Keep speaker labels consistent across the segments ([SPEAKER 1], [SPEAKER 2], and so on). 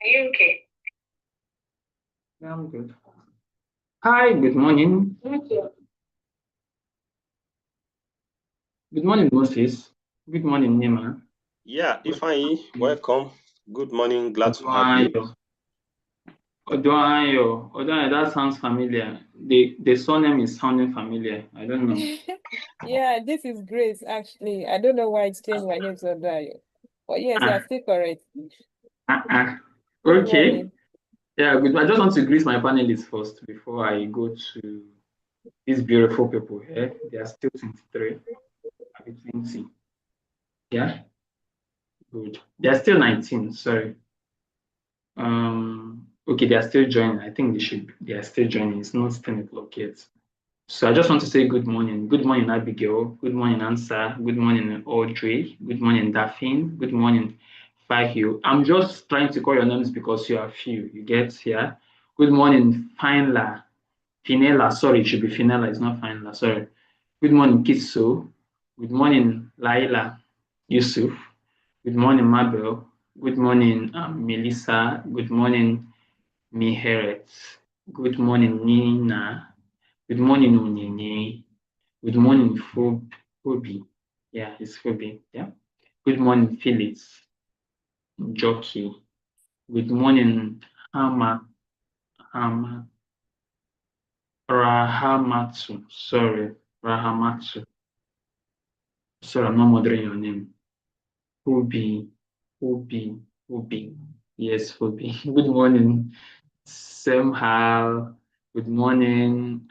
[SPEAKER 1] Are you okay?
[SPEAKER 2] Yeah, I'm good. Hi, good morning.
[SPEAKER 1] Thank you.
[SPEAKER 2] Good morning, Moses. Good morning, Nima.
[SPEAKER 3] Yeah,
[SPEAKER 2] Good
[SPEAKER 3] Ifeanyi,
[SPEAKER 2] morning,
[SPEAKER 3] welcome. Good morning. Glad to have you.
[SPEAKER 2] Odoayo. Odoayo, that sounds familiar. The surname is sounding familiar. I don't know.
[SPEAKER 4] Yeah, this is Grace, actually. I don't know why it's changed my name to Odayo. But yes, you are
[SPEAKER 2] Ah,
[SPEAKER 4] still correct.
[SPEAKER 2] ah, ah.
[SPEAKER 4] Good
[SPEAKER 2] Okay.
[SPEAKER 4] morning.
[SPEAKER 2] Yeah, good. I just want to greet my panelists first before I go to these beautiful people here. They are still 23, maybe 20. Yeah, good. They are still 19, sorry. Okay, they are still joining. I think they are still joining. It's not 10 o'clock yet. So I just want to say good morning. Good morning, Abigail. Good morning, Ansa. Good morning, Audrey. Good morning, Daphne. Good morning, Fahio. I'm just trying to call your names because you are few. You get here. Good morning, Finela. Finella. Sorry, it should be Finella. It's not Finela. Sorry. Good morning, Kiso. Good morning, Laila. Yusuf. Good morning, Mabel. Good morning, Melissa. Good morning, Miheret. Good morning, Nina. Good morning, Onyinye. Good morning, Phoebe. Yeah, it's Phoebe. Yeah. Good morning, Phyllis. Jockey. Good morning, Hama. Hama. Rahamatu. Sorry, Rahamatu. Sorry, I'm not murdering your name. Phoebe. Phoebe. Phoebe. Yes, Phoebe. Good morning, Semhal. Good morning,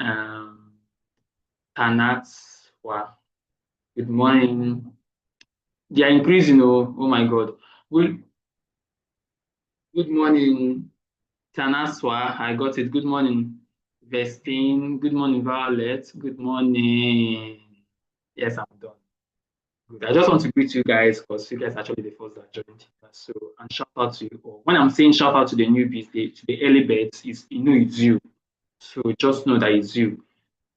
[SPEAKER 2] Tanatswa. Good morning. They are increasing. Oh my God. Good good morning, Tanaswa. I got it. Good morning, Vestine. Good morning, Violet. Good morning. Yes, I'm done. Good. I just want to greet you guys because you guys are actually the first that joined. So and shout out to you all. When I'm saying shout out to the newbies, to the early birds, is it's you. So just know that it's you.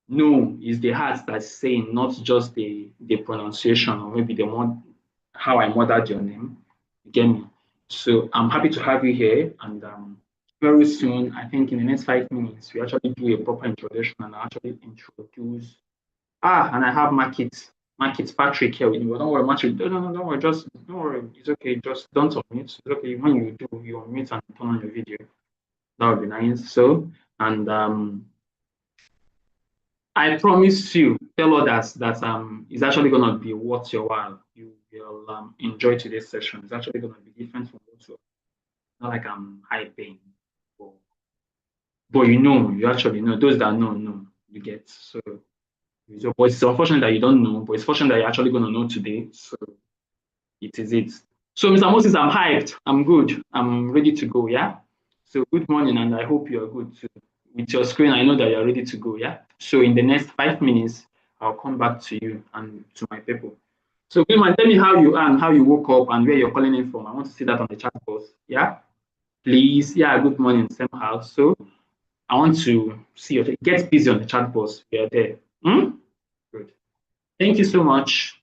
[SPEAKER 2] No, it's the heart that's saying, not just the pronunciation or maybe how I murdered your name. You get me? So I'm happy to have you here, and very soon, I think in the next 5 minutes, we actually do a proper introduction and I actually introduce. And I have Market Patrick here with me. Don't worry, Patrick. No, don't worry. Just don't worry. It's okay. Just don't unmute. It's okay. When you do, you unmute and turn on your video. That would be nice. So, and I promise you, tell others that it's actually gonna be worth your while. You will enjoy today's session. It's actually gonna be different from what you not like I'm hyping. But, but you actually know. Those that know, you get. But it's unfortunate that you don't know, but it's fortunate that you're actually gonna know today. So it is it. So Mr. Moses, I'm hyped. I'm good. I'm ready to go, yeah? So good morning, and I hope you're good too. With your screen, I know that you're ready to go, yeah? So in the next 5 minutes, I'll come back to you and to my people. So good morning, tell me how you are and how you woke up and where you're calling in from. I want to see that on the chat box, yeah? Please, yeah, good morning, same house. So I want to see your get busy on the chat box. You're there. Hmm? Good. Thank you so much.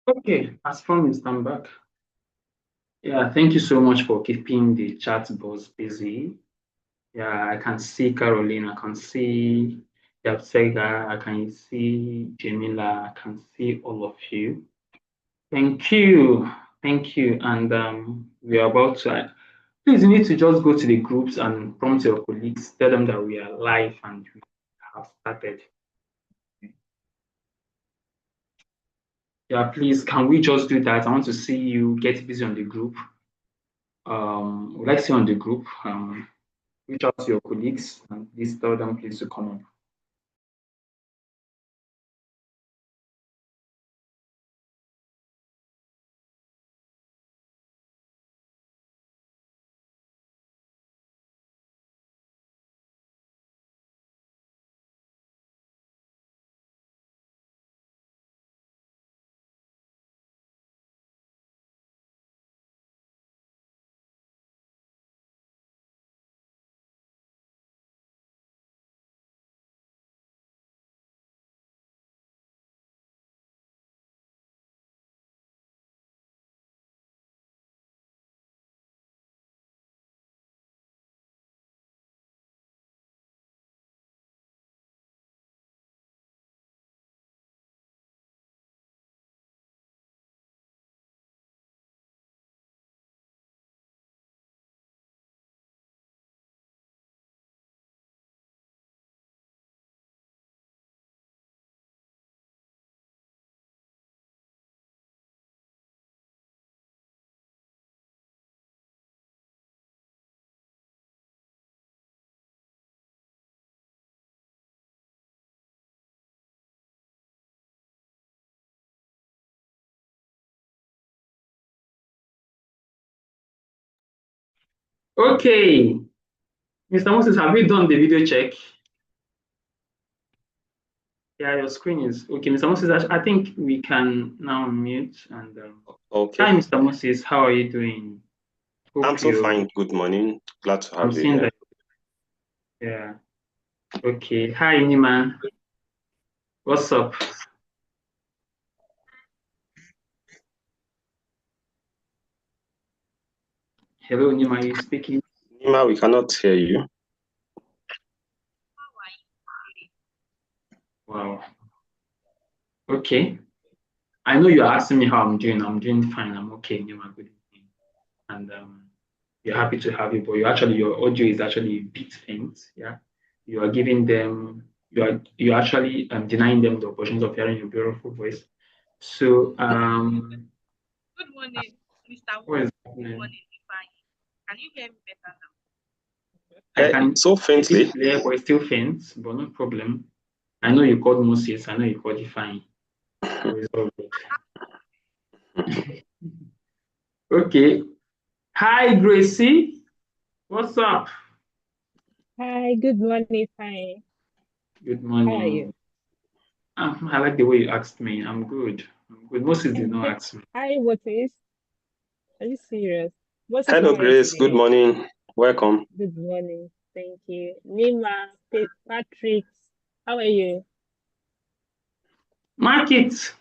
[SPEAKER 2] Okay, as promised, I'm back. Yeah, thank you so much for keeping the chat box busy. Yeah, I can see Caroline, I can see Yapsega, I can see Jamila, I can see all of you. Thank you. Thank you. And we are about to, please, you need to just go to the groups and prompt your colleagues, tell them that we are live and we have started. Yeah, please, can we just do that? I want to see you get busy on the group. Would like to see on the group. Reach out to your colleagues and please tell them please to come on. Okay, Mr. Moses, have you done the video check? Yeah, your screen is okay. Mr. Moses, I think we can now mute and
[SPEAKER 3] Okay.
[SPEAKER 2] hi, Mr. Moses, how are you doing?
[SPEAKER 3] I'm
[SPEAKER 2] Hope
[SPEAKER 3] so
[SPEAKER 2] you
[SPEAKER 3] fine. Good morning. Glad to
[SPEAKER 2] I'm
[SPEAKER 3] have you
[SPEAKER 2] seeing
[SPEAKER 3] here.
[SPEAKER 2] that. Yeah. Okay. Hi, Nima. What's up? Hello, Nima. Are you speaking?
[SPEAKER 3] Nima, we cannot hear you.
[SPEAKER 2] Wow. Okay. I know you're asking me how I'm doing. I'm doing fine. I'm okay, Nima. Good evening. And we're happy to have you, but your audio is actually a bit faint. Yeah. You are giving them you're actually denying them the opportunity of hearing your beautiful voice. So
[SPEAKER 1] Good morning, Mr.
[SPEAKER 2] what is
[SPEAKER 1] Wolf. Good
[SPEAKER 2] happening?
[SPEAKER 1] morning, Ifeanyi. Can you hear me better now?
[SPEAKER 2] I can
[SPEAKER 3] So
[SPEAKER 2] a bit
[SPEAKER 3] faintly.
[SPEAKER 2] clear, but it's still faint, but no problem. I know you called Moses, I know you called Ifeanyi. So it's all good. Okay. Hi, Gracie. What's up?
[SPEAKER 4] Hi, good morning, fine.
[SPEAKER 2] Good
[SPEAKER 4] How are
[SPEAKER 2] morning.
[SPEAKER 4] you?
[SPEAKER 2] I like the way you asked me. I'm good. I'm good. Moses did not ask me.
[SPEAKER 4] Hi, Moses. Are you serious? Moses,
[SPEAKER 3] Hello,
[SPEAKER 4] how are you
[SPEAKER 3] Grace. Good
[SPEAKER 4] today?
[SPEAKER 3] morning. Welcome.
[SPEAKER 4] Good morning. Thank you. Nima, Patrick, how are you?
[SPEAKER 2] Mark it.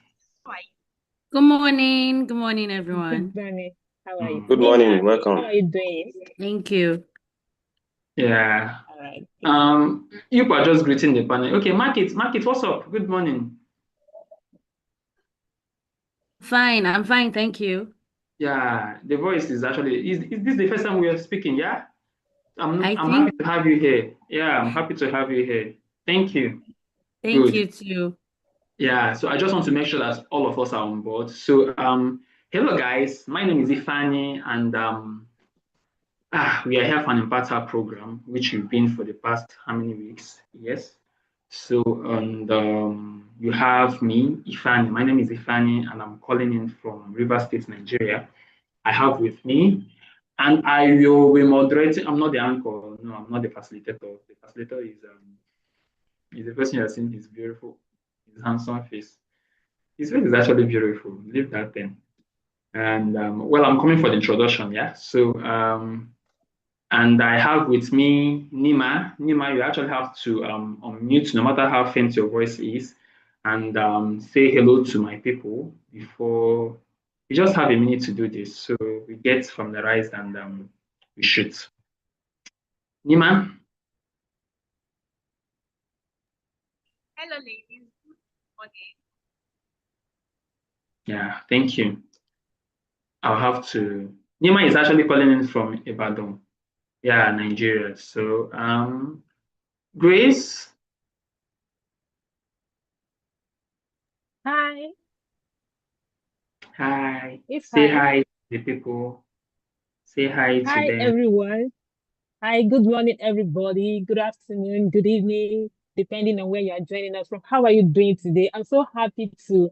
[SPEAKER 5] Good morning. Good morning, everyone.
[SPEAKER 4] Good morning. How are you?
[SPEAKER 3] Good
[SPEAKER 4] Nima,
[SPEAKER 3] morning.
[SPEAKER 4] how
[SPEAKER 3] Welcome.
[SPEAKER 4] are you doing?
[SPEAKER 5] Thank you.
[SPEAKER 2] Yeah.
[SPEAKER 4] All right.
[SPEAKER 2] You are just greeting the panel. Okay, Mark it. Mark it. What's up? Good morning.
[SPEAKER 5] Fine. I'm fine. Thank you.
[SPEAKER 2] Yeah, the voice is actually is this the first time we are speaking? Yeah. I'm
[SPEAKER 5] I
[SPEAKER 2] happy
[SPEAKER 5] think.
[SPEAKER 2] to have you here. Yeah, I'm happy to have you here. Thank you.
[SPEAKER 5] Thank
[SPEAKER 2] Good.
[SPEAKER 5] you too.
[SPEAKER 2] Yeah, so I just want to make sure that all of us are on board. So hello guys, my name is Ifeanyi and we are here for an imparter program, which we've been for the past how many weeks? Yes. So and you have me, Ifeanyi. My name is Ifeanyi and I'm calling in from Rivers State, Nigeria. I have with me, and I will be moderating. I'm not the anchor. No, I'm not the facilitator. The facilitator is the person you are seeing. His beautiful, his handsome face. His face is actually beautiful. Leave that then. And well, I'm coming for the introduction. Yeah. So and I have with me Nima. Nima, you actually have to unmute no matter how faint your voice is, and say hello to my people before we just have a minute to do this. So we get familiarized and we shoot. Nima,
[SPEAKER 1] Hello, ladies. Good morning.
[SPEAKER 2] yeah, thank you. I'll have to. Nima is actually calling in from Ibadan, yeah, Nigeria. So, Grace,
[SPEAKER 4] Hi,
[SPEAKER 2] hi.
[SPEAKER 4] if
[SPEAKER 2] Say
[SPEAKER 4] I,
[SPEAKER 2] hi to the people. Say hi to
[SPEAKER 4] hi
[SPEAKER 2] them.
[SPEAKER 4] everyone. Hi, good morning, everybody. Good afternoon, good evening, depending on where you are joining us from. How are you doing today? I'm so happy to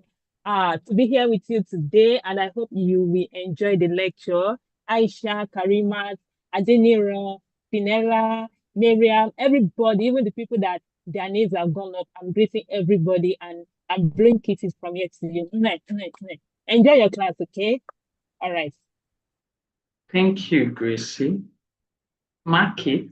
[SPEAKER 4] be here with you today, and I hope you will enjoy the lecture. Aisha, Karima, Adenira, Pinella, Miriam, everybody, even the people that their names have gone up. I'm greeting everybody, and I'm blowing kisses from here to you. Enjoy your class, okay? All right.
[SPEAKER 2] Thank you, Gracie. Market.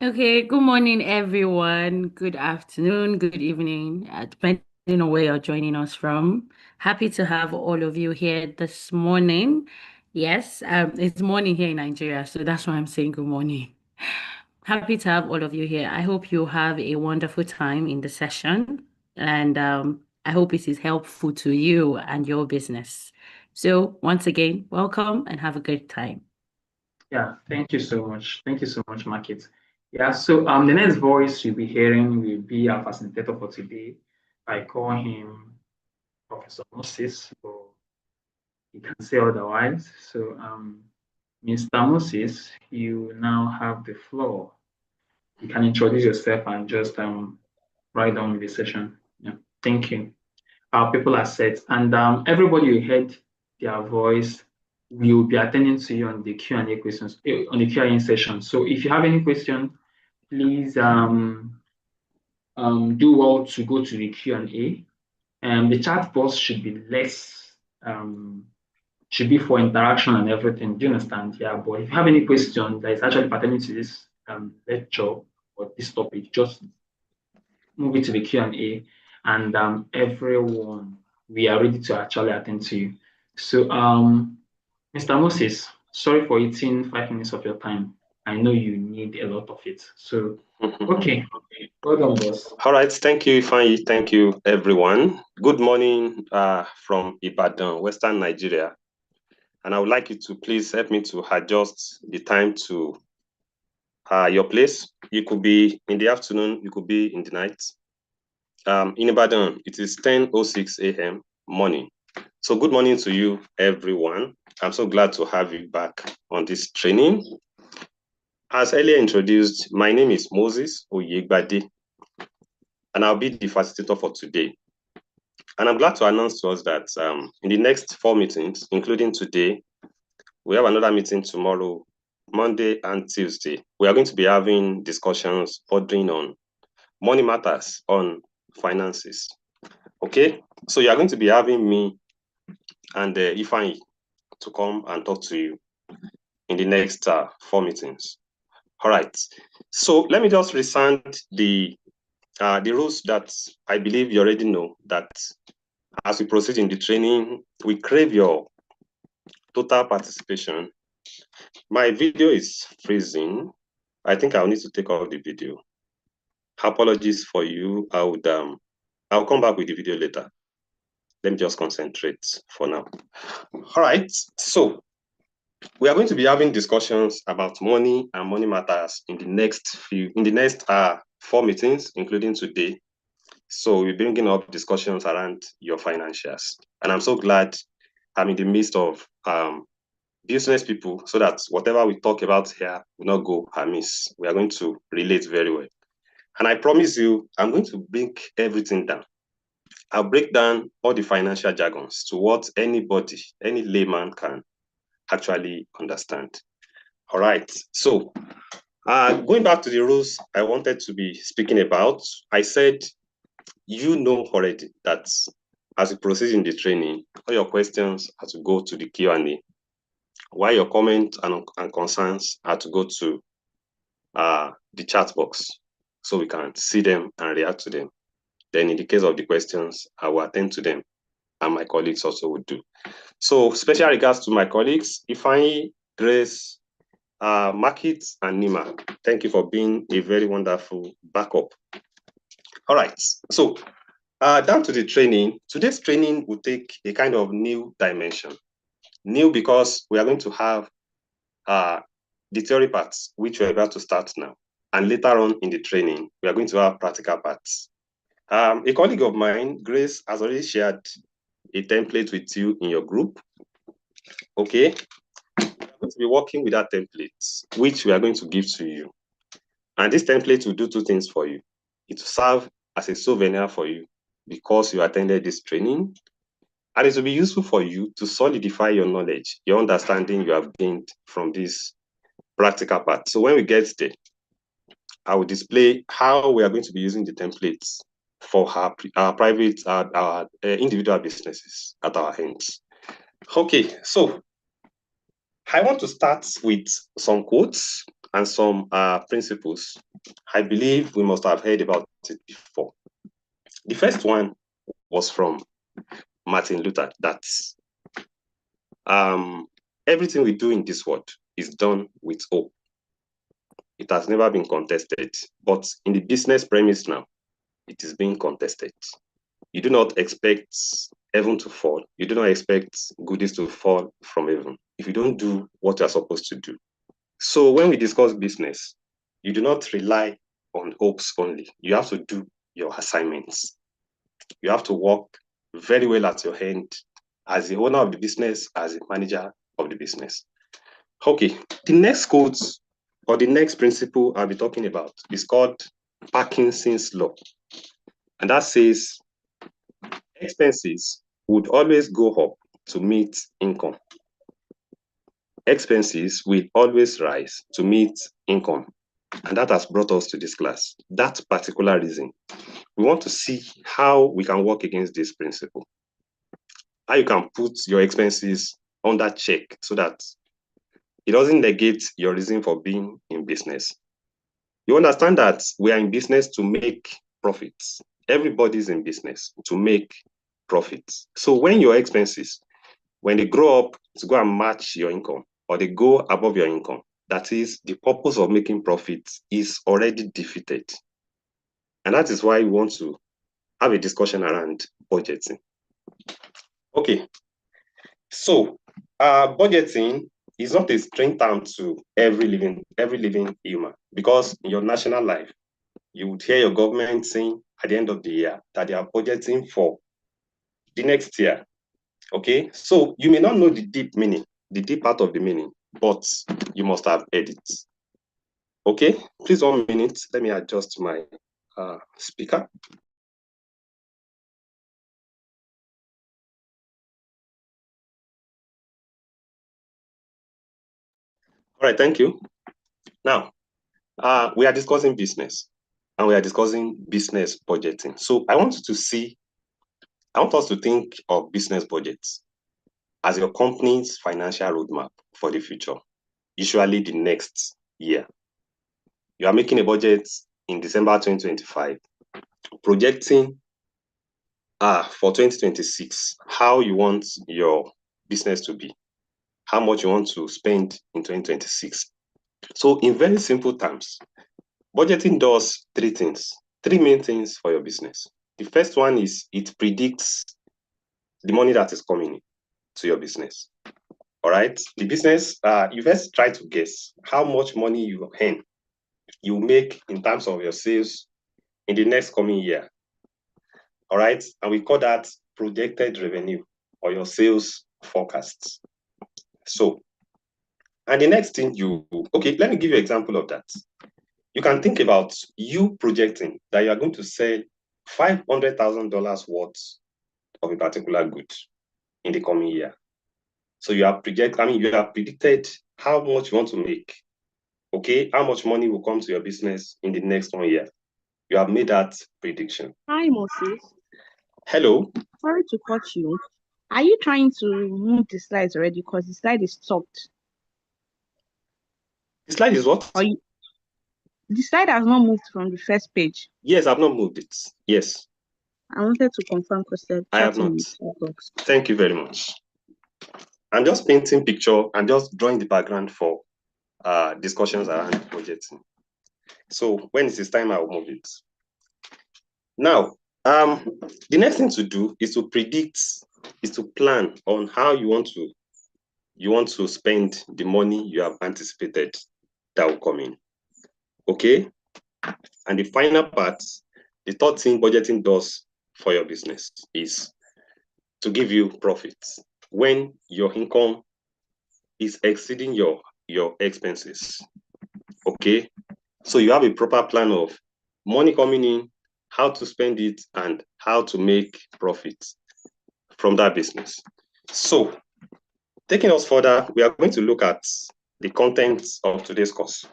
[SPEAKER 5] Okay, good morning, everyone. Good afternoon, good evening, depending on where you're joining us from. Happy to have all of you here this morning. Yes, it's morning here in Nigeria, so that's why I'm saying good morning. Happy to have all of you here. I hope you have a wonderful time in the session, and I hope it is helpful to you and your business. So, once again, welcome and have a good time.
[SPEAKER 2] Yeah, thank you so much. Thank you so much, Market. Yeah, so the next voice you'll be hearing will be our facilitator for today. I call him Professor Moses, but he can say otherwise. So Mr. Moses, you now have the floor. You can introduce yourself and just write down with the session. Yeah, thank you. Our people are set, and everybody you heard their voice will be attending to you on the Q&A questions on the Q&A session. So if you have any question, please do well to go to the Q&A. The chat box should be less should be for interaction and everything. Do you understand? Yeah. But if you have any question that is actually pertaining to this lecture or this topic, just move it to the Q&A, and everyone, we are ready to actually attend to you. So, Mr. Moses, sorry for eating 5 minutes of your time. I know you need a lot of it. So, okay, well done, boss.
[SPEAKER 3] All right, thank you, Ifeanyi. Thank you, everyone. Good morning from Ibadan, Western Nigeria. And I would like you to please help me to adjust the time to your place. You could be in the afternoon, you could be in the night. In Ibadan, it is 10:06 a.m. morning. So good morning to you, everyone. I'm so glad to have you back on this training. As earlier introduced, my name is Moses Oyegbade, and I'll be the facilitator for today. And I'm glad to announce to us that in the next 4 meetings, including today, we have another meeting tomorrow, Monday and Tuesday. We are going to be having discussions bordering on money matters, on finances. Okay, so you are going to be having me and Ifeanyi to come and talk to you in the next 4 meetings. All right, so let me just recite the rules that I believe you already know, that as we proceed in the training, we crave your total participation. My video is freezing. I think I'll need to take off the video. Apologies for you. I'll come back with the video later. Let me just concentrate for now. All right, so we are going to be having discussions about money and money matters in the next 4 meetings, including today. So we're bringing up discussions around your financials, and I'm so glad I'm in the midst of business people, so that whatever we talk about here will not go amiss. We are going to relate very well, and I promise you, I'm going to break everything down. I'll break down all the financial jargons to what anybody, any layman can actually understand. All right, so going back to the rules I wanted to be speaking about, I said you know already that as we proceed in the training, all your questions are to go to the Q&A, while your comments and concerns are to go to the chat box. so we can see them and react to them. Then in the case of the questions, I will attend to them, and my colleagues also would do. So special regards to my colleagues, Ifeanyi, Grace, Market, and Nima. Thank you for being a very wonderful backup. All right, so down to the training. Today's training will take a kind of new dimension. New because we are going to have the theory parts, which we're about to start now. And later on in the training, we are going to have practical parts. A colleague of mine, Grace, has already shared a template with you in your group. Okay, we are going to be working with that template, which we are going to give to you. And this template will do two things for you. It will serve as a souvenir for you because you attended this training, and it will be useful for you to solidify your knowledge, your understanding you have gained from this practical part. So when we get there, I will display how we are going to be using the templates for our private, our individual businesses at our hands. Okay, so I want to start with some quotes and some principles. I believe we must have heard about it before. The first one was from Martin Luther. That's everything we do in this world is done with hope. It has never been contested, but in the business premise now, it is being contested. You do not expect heaven to fall. You do not expect goodies to fall from heaven if you don't do what you are supposed to do. So when we discuss business, you do not rely on hopes only. You have to do your assignments. You have to work very well at your hand as the owner of the business, as the manager of the business. Okay, the next quote or the next principle I'll be talking about is called Parkinson's Law. And that says expenses would always go up to meet income. Expenses will always rise to meet income. And that has brought us to this class. That particular reason. We want to see how we can work against this principle. How you can put your expenses under check so that it doesn't negate your reason for being in business. You understand that we are in business to make profits. Everybody's in business to make profits. So when your expenses, when they grow up to go and match your income, or they go above your income, that is, the purpose of making profits is already defeated. And that is why we want to have a discussion around budgeting. Okay, so budgeting is not a string term to every living human, because in your national life, you would hear your government saying at the end of the year that they are budgeting for the next year. Okay, so you may not know the deep meaning, the deep part of the meaning, but you must have heard it. Okay, please 1 minute. Let me adjust my speaker. All right, thank you. Now, we are discussing business, and we are discussing business budgeting. So I want us to think of business budgets as your company's financial roadmap for the future, usually the next year. You are making a budget in December 2025, projecting for 2026, how you want your business to be, how much you want to spend in 2026. So in very simple terms, budgeting does three main things for your business. The first one is it predicts the money that is coming in to your business. All right, the business, you first try to guess how much money you earn, you make in terms of your sales in the next coming year. All right, and we call that projected revenue or your sales forecasts. So, and the next thing okay, let me give you an example of that. You can think about you projecting that you are going to sell $500,000 worth of a particular good in the coming year. So you have predicted how much you want to make. Okay, how much money will come to your business in the next 1 year. You have made that prediction.
[SPEAKER 6] Hi, Moses.
[SPEAKER 3] Hello.
[SPEAKER 6] Sorry to cut you. Are you trying to move the slides already? Because the slide is stopped.
[SPEAKER 3] The slide is what?
[SPEAKER 6] The slide has not moved from the first page.
[SPEAKER 3] Yes, I've not moved it. Yes,
[SPEAKER 6] I wanted to confirm because they're
[SPEAKER 3] I have
[SPEAKER 6] chatting
[SPEAKER 3] not.
[SPEAKER 6] in the chat box.
[SPEAKER 3] Thank you very much. I'm just painting picture and just drawing the background for discussions around budgeting. So when it is time, I will move it. Now, the next thing to do is to predict, is to plan on how you want to spend the money you have anticipated that will come in. Okay? And the final part, the third thing budgeting does for your business is to give you profits when your income is exceeding your expenses. Okay? So you have a proper plan of money coming in, how to spend it, and how to make profits from that business. So, taking us further, we are going to look at the contents of today's course.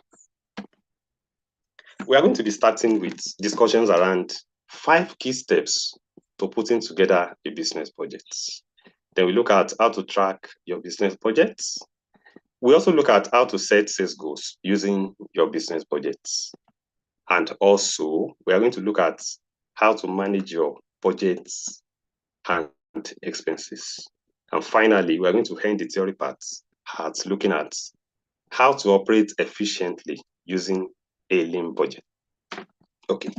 [SPEAKER 3] We are going to be starting with discussions around 5 key steps to putting together a business budget. Then we look at how to track your business budgets. We also look at how to set sales goals using your business budgets. And also, we are going to look at how to manage your budgets and expenses. And finally, we are going to end the theory part at looking at how to operate efficiently using a lean budget. Okay.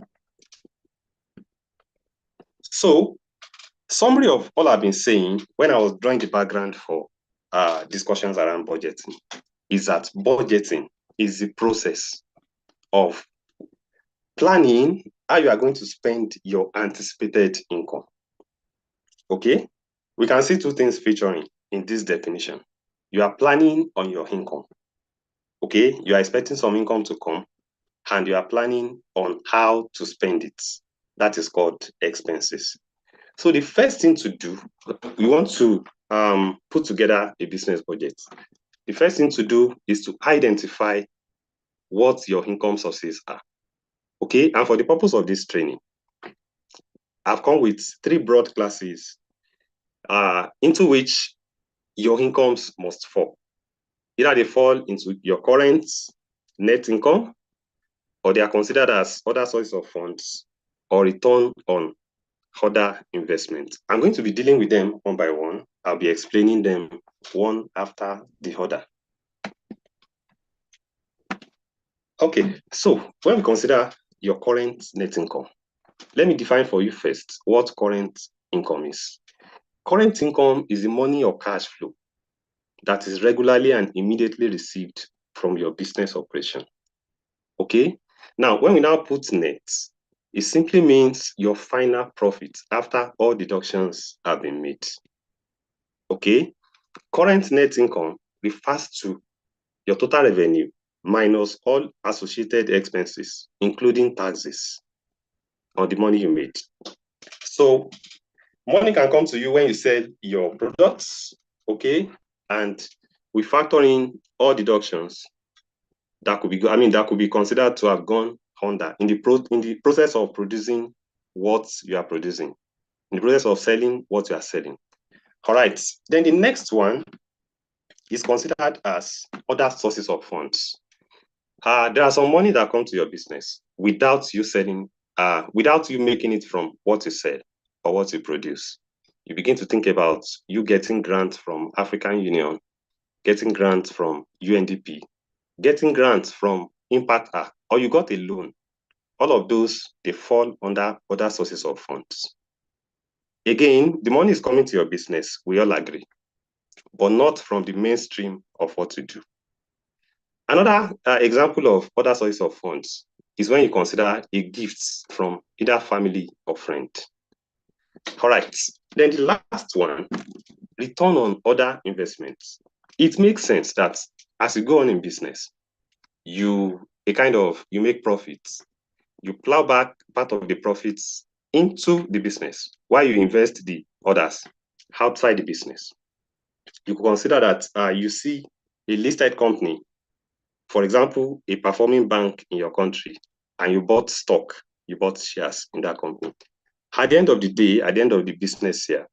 [SPEAKER 3] So, summary of all I've been saying when I was drawing the background for discussions around budgeting is that budgeting is the process of planning how you are going to spend your anticipated income. Okay? We can see 2 things featuring in this definition. You are planning on your income. Okay? You are expecting some income to come, and you are planning on how to spend it. That is called expenses. So the first thing to do, you want to put together a business budget. The first thing to do is to identify what your income sources are. Okay? And for the purpose of this training, I've come with 3 broad classes into which your incomes must fall. Either they fall into your current net income, or they are considered as other sources of funds, or return on other investments. I'm going to be dealing with them one by one. I'll be explaining them one after the other. Okay, so when we consider your current net income, let me define for you first what current income is. Current income is the money or cash flow that is regularly and immediately received from your business operation. Okay? Now, when we now put net, it simply means your final profit after all deductions have been made. Okay? Current net income refers to your total revenue minus all associated expenses, including taxes on the money you made. So, money can come to you when you sell your products, okay? And we factor in all deductions that could be considered to have gone under in the process of producing what you are producing, in the process of selling what you are selling. All right. Then the next one is considered as other sources of funds. There are some money that come to your business without you selling, without you making it from what you sell or what you produce. You begin to think about you getting grants from African Union, getting grants from UNDP, getting grants from Impact Act, or you got a loan. All of those, they fall under other sources of funds. Again, the money is coming to your business, we all agree, but not from the mainstream of what you do. Another example of other sources of funds is when you consider a gift from either family or friend. All right, then the last one, return on other investments. It makes sense that as you go on in business, you make profits. You plow back part of the profits into the business while you invest the others outside the business. You could consider that you see a listed company, for example, a performing bank in your country, and you bought stock, you bought shares in that company. At the end of the day, at the end of the business year,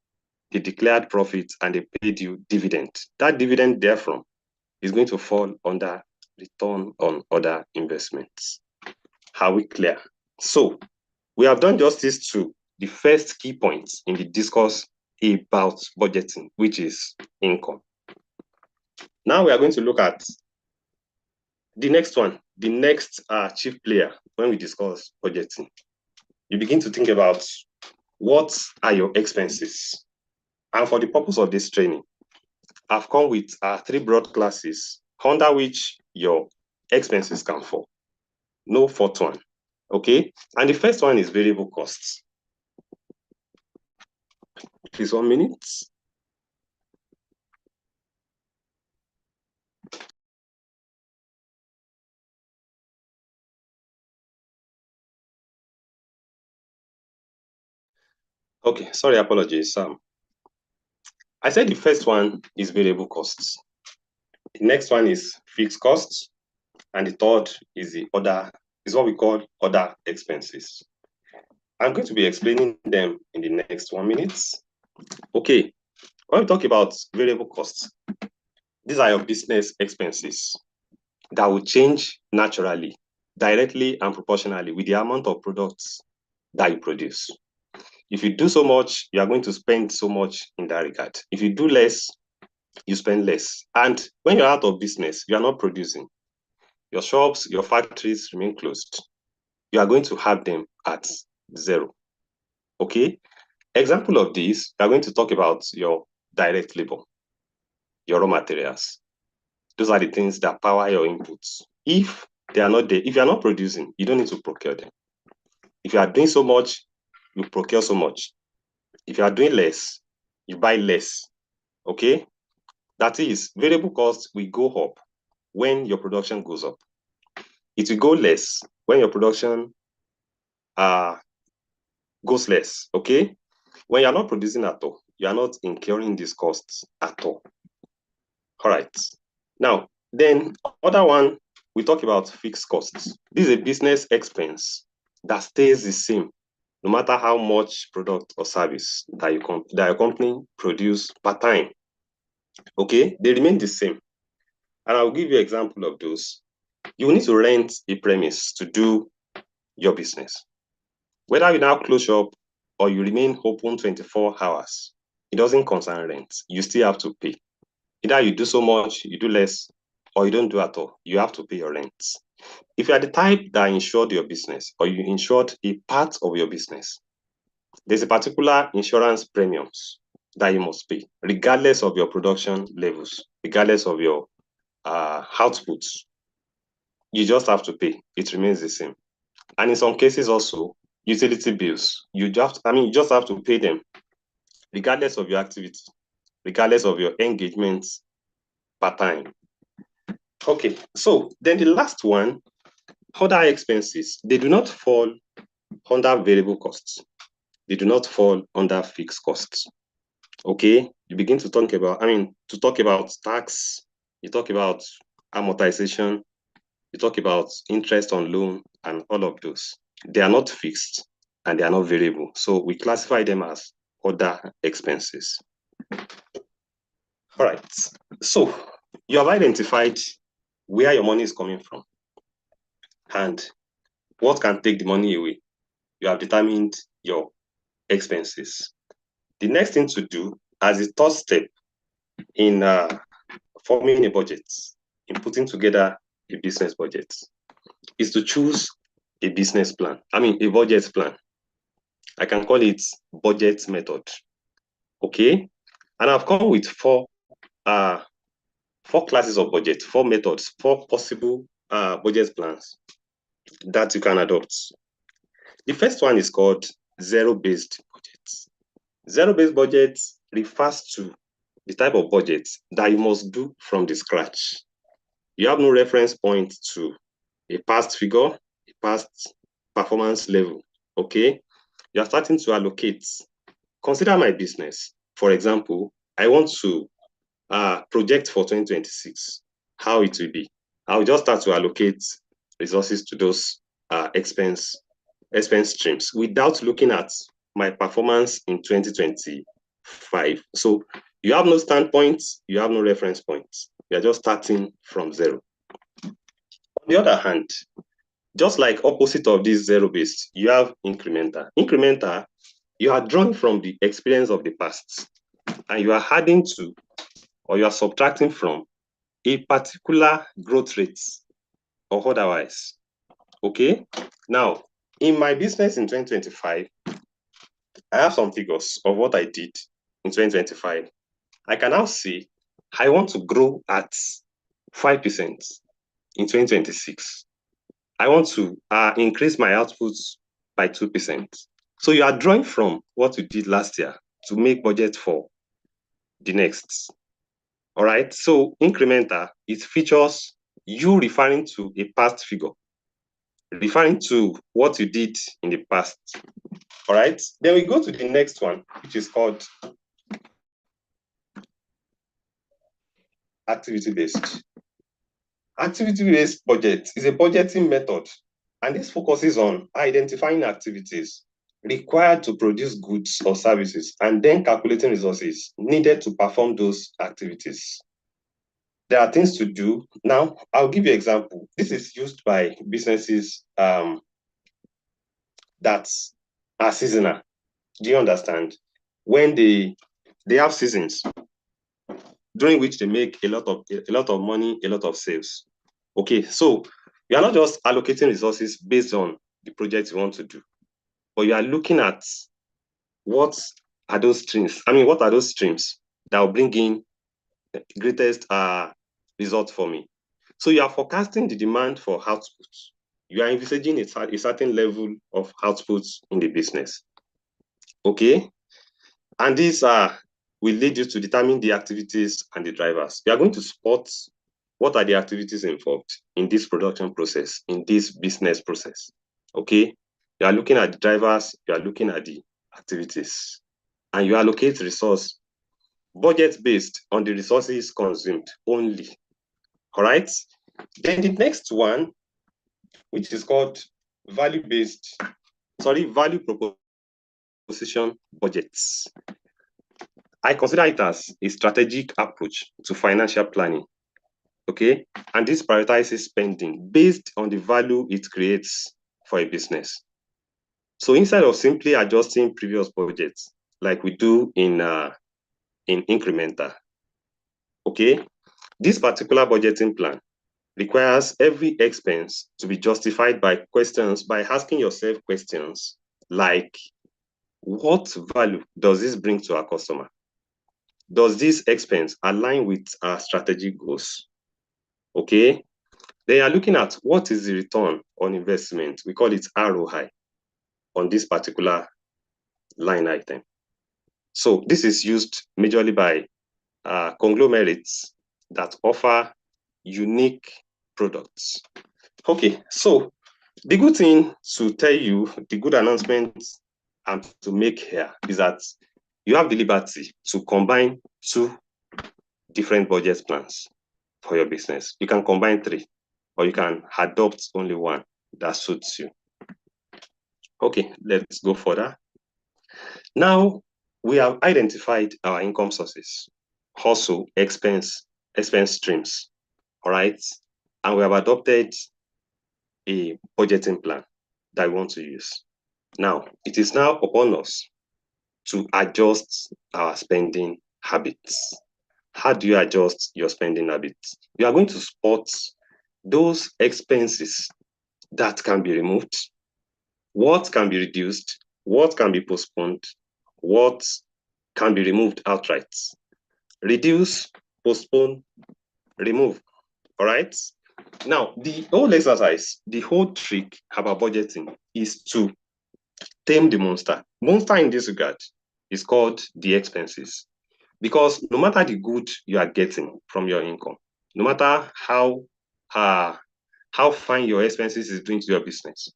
[SPEAKER 3] they declared profit and they paid you dividend. That dividend therefrom is going to fall under return on other investments. Are we clear? So we have done justice to the first key point in the discourse about budgeting, which is income. Now we are going to look at the next one, the next chief player when we discuss budgeting. You begin to think about what are your expenses. And for the purpose of this training, I've come with 3 broad classes under which your expenses can fall. No fourth one. Okay? And the first one is variable costs. Please, 1 minute. Okay, sorry, apologies. I said the first one is variable costs. The next one is fixed costs, and the third is what we call other expenses. I'm going to be explaining them in the next 1 minute. Okay, when we talk about variable costs, these are your business expenses that will change naturally, directly and proportionally with the amount of products that you produce. If you do so much, you are going to spend so much in that regard. If you do less, you spend less. And when you're out of business, you are not producing. Your shops, your factories remain closed. You are going to have them at zero. Okay? Example of this, we are going to talk about your direct labor, your raw materials. Those are the things that power your inputs. If they are not there, if you are not producing, you don't need to procure them. If you are doing so much, you procure so much. If you are doing less, you buy less. Okay? That is, variable costs will go up when your production goes up. It will go less when your production goes less. Okay? When you're not producing at all, you are not incurring these costs at all. All right. Now, then other one, we talk about fixed costs. This is a business expense that stays the same no matter how much product or service that your company produce per time. Okay, they remain the same. And I'll give you an example of those. You will need to rent a premise to do your business. Whether you now close shop or you remain open 24 hours, it doesn't concern rent. You still have to pay. Either you do so much, you do less, or you don't do at all. You have to pay your rent. If you are the type that insured your business or you insured a part of your business, there's a particular insurance premiums that you must pay, regardless of your production levels, regardless of your outputs. You just have to pay. It remains the same. And in some cases also, utility bills, you just have to pay them, regardless of your activity, regardless of your engagements per time. Okay, so then the last one, other expenses, they do not fall under variable costs. They do not fall under fixed costs. Okay, you begin to talk about tax, you talk about amortization, you talk about interest on loan and all of those. They are not fixed and they are not variable. So we classify them as other expenses. All right, so you have identified where your money is coming from and what can take the money away. You have determined your expenses. The next thing to do as a third step in forming a budget, in putting together a business budget, is to choose a business plan. A budget plan. I can call it budget method. Okay? And I've come with four classes of budget, 4 methods, 4 possible budget plans that you can adopt. The first one is called zero-based budget. Zero-based budget refers to the type of budget that you must do from the scratch. You have no reference point to a past figure, a past performance level. Okay? You are starting to allocate. Consider my business. For example, I want to project for 2026, how it will be. I will just start to allocate resources to those expense streams without looking at my performance in 2025. So you have no standpoint, you have no reference point. You are just starting from zero. On the other hand, Just like opposite of this zero-based, you have incremental. Incremental, you are drawing from the experience of the past, and you are adding to, or you are subtracting from a particular growth rate or otherwise. Okay. Now, in my business in 2025, I have some figures of what I did in 2025. I can now say I want to grow at 5% in 2026. I want to increase my output by 2%. So you are drawing from what you did last year to make budget for the next. All right. So incremental, it features you referring to a past figure, referring to what you did in the past. All right. Then we go to the next one, which is called activity-based. Activity-based budget is a budgeting method, and this focuses on identifying activities required to produce goods or services and then calculating resources needed to perform those activities. There are things to do. Now, I'll give you an example. This is used by businesses that are seasonal. Do you understand? When they have seasons during which they make a lot of money, a lot of sales. Okay, so you are not just allocating resources based on the project you want to do, but you are looking at what are those streams. What are those streams that will bring in the greatest result for me? So you are forecasting the demand for output. You are envisaging a certain level of output in the business. Okay, and these will lead you to determine the activities and the drivers. You are going to spot what are the activities involved in this production process, in this business process. Okay, you are looking at the drivers, you are looking at the activities, and you allocate resource budget based on the resources consumed only. All right. Then the next one, which is called value proposition budgets. I consider it as a strategic approach to financial planning. Okay, and this prioritizes spending based on the value it creates for a business. So instead of simply adjusting previous budgets like we do in incremental, okay, this particular budgeting plan requires every expense to be justified by asking yourself questions like, what value does this bring to our customer? Does this expense align with our strategic goals? Okay, they are looking at what is the return on investment. We call it ROI on this particular line item. So this is used majorly by conglomerates that offer unique products. Okay, so the good thing to tell you, the good announcement to make here is that you have the liberty to combine two different budget plans for your business. You can combine three, or you can adopt only one that suits you. Okay, let's go further. Now, we have identified our income sources, also expense streams, all right? And we have adopted a budgeting plan that we want to use. Now, it is now upon us to adjust our spending habits. How do you adjust your spending habits? You are going to spot those expenses that can be removed, what can be reduced, what can be postponed, what can be removed outright. Reduce, postpone, remove. All right? Now, the whole exercise, the whole trick about budgeting is to tame the monster. Monster in this regard is called the expenses. Because no matter the good you are getting from your income, no matter how fine your expenses is doing to your business,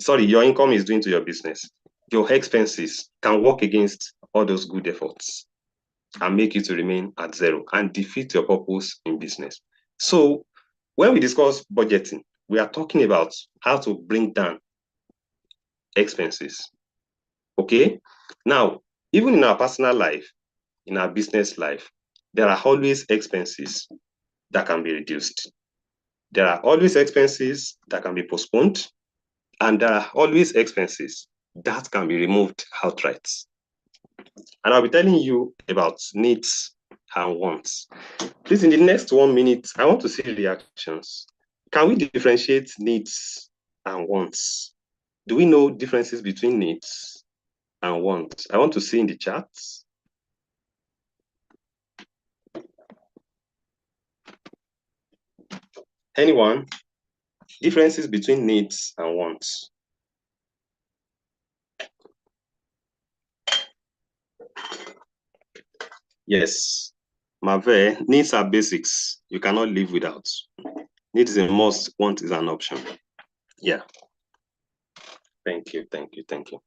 [SPEAKER 3] your income is doing to your business, your expenses can work against all those good efforts and make you to remain at zero and defeat your purpose in business. So when we discuss budgeting, we are talking about how to bring down expenses. Okay? Now, even in our personal life, in our business life, there are always expenses that can be reduced. There are always expenses that can be postponed, and there are always expenses that can be removed outright. And I'll be telling you about needs and wants. Please, in the next 1 minute, I want to see reactions. Can we differentiate needs and wants? Do we know differences between needs and wants? I want to see in the charts. Anyone? Differences between needs and wants? Yes. Mave, needs are basics. You cannot live without. Need is a must, want is an option. Yeah. Thank you, thank you, thank you.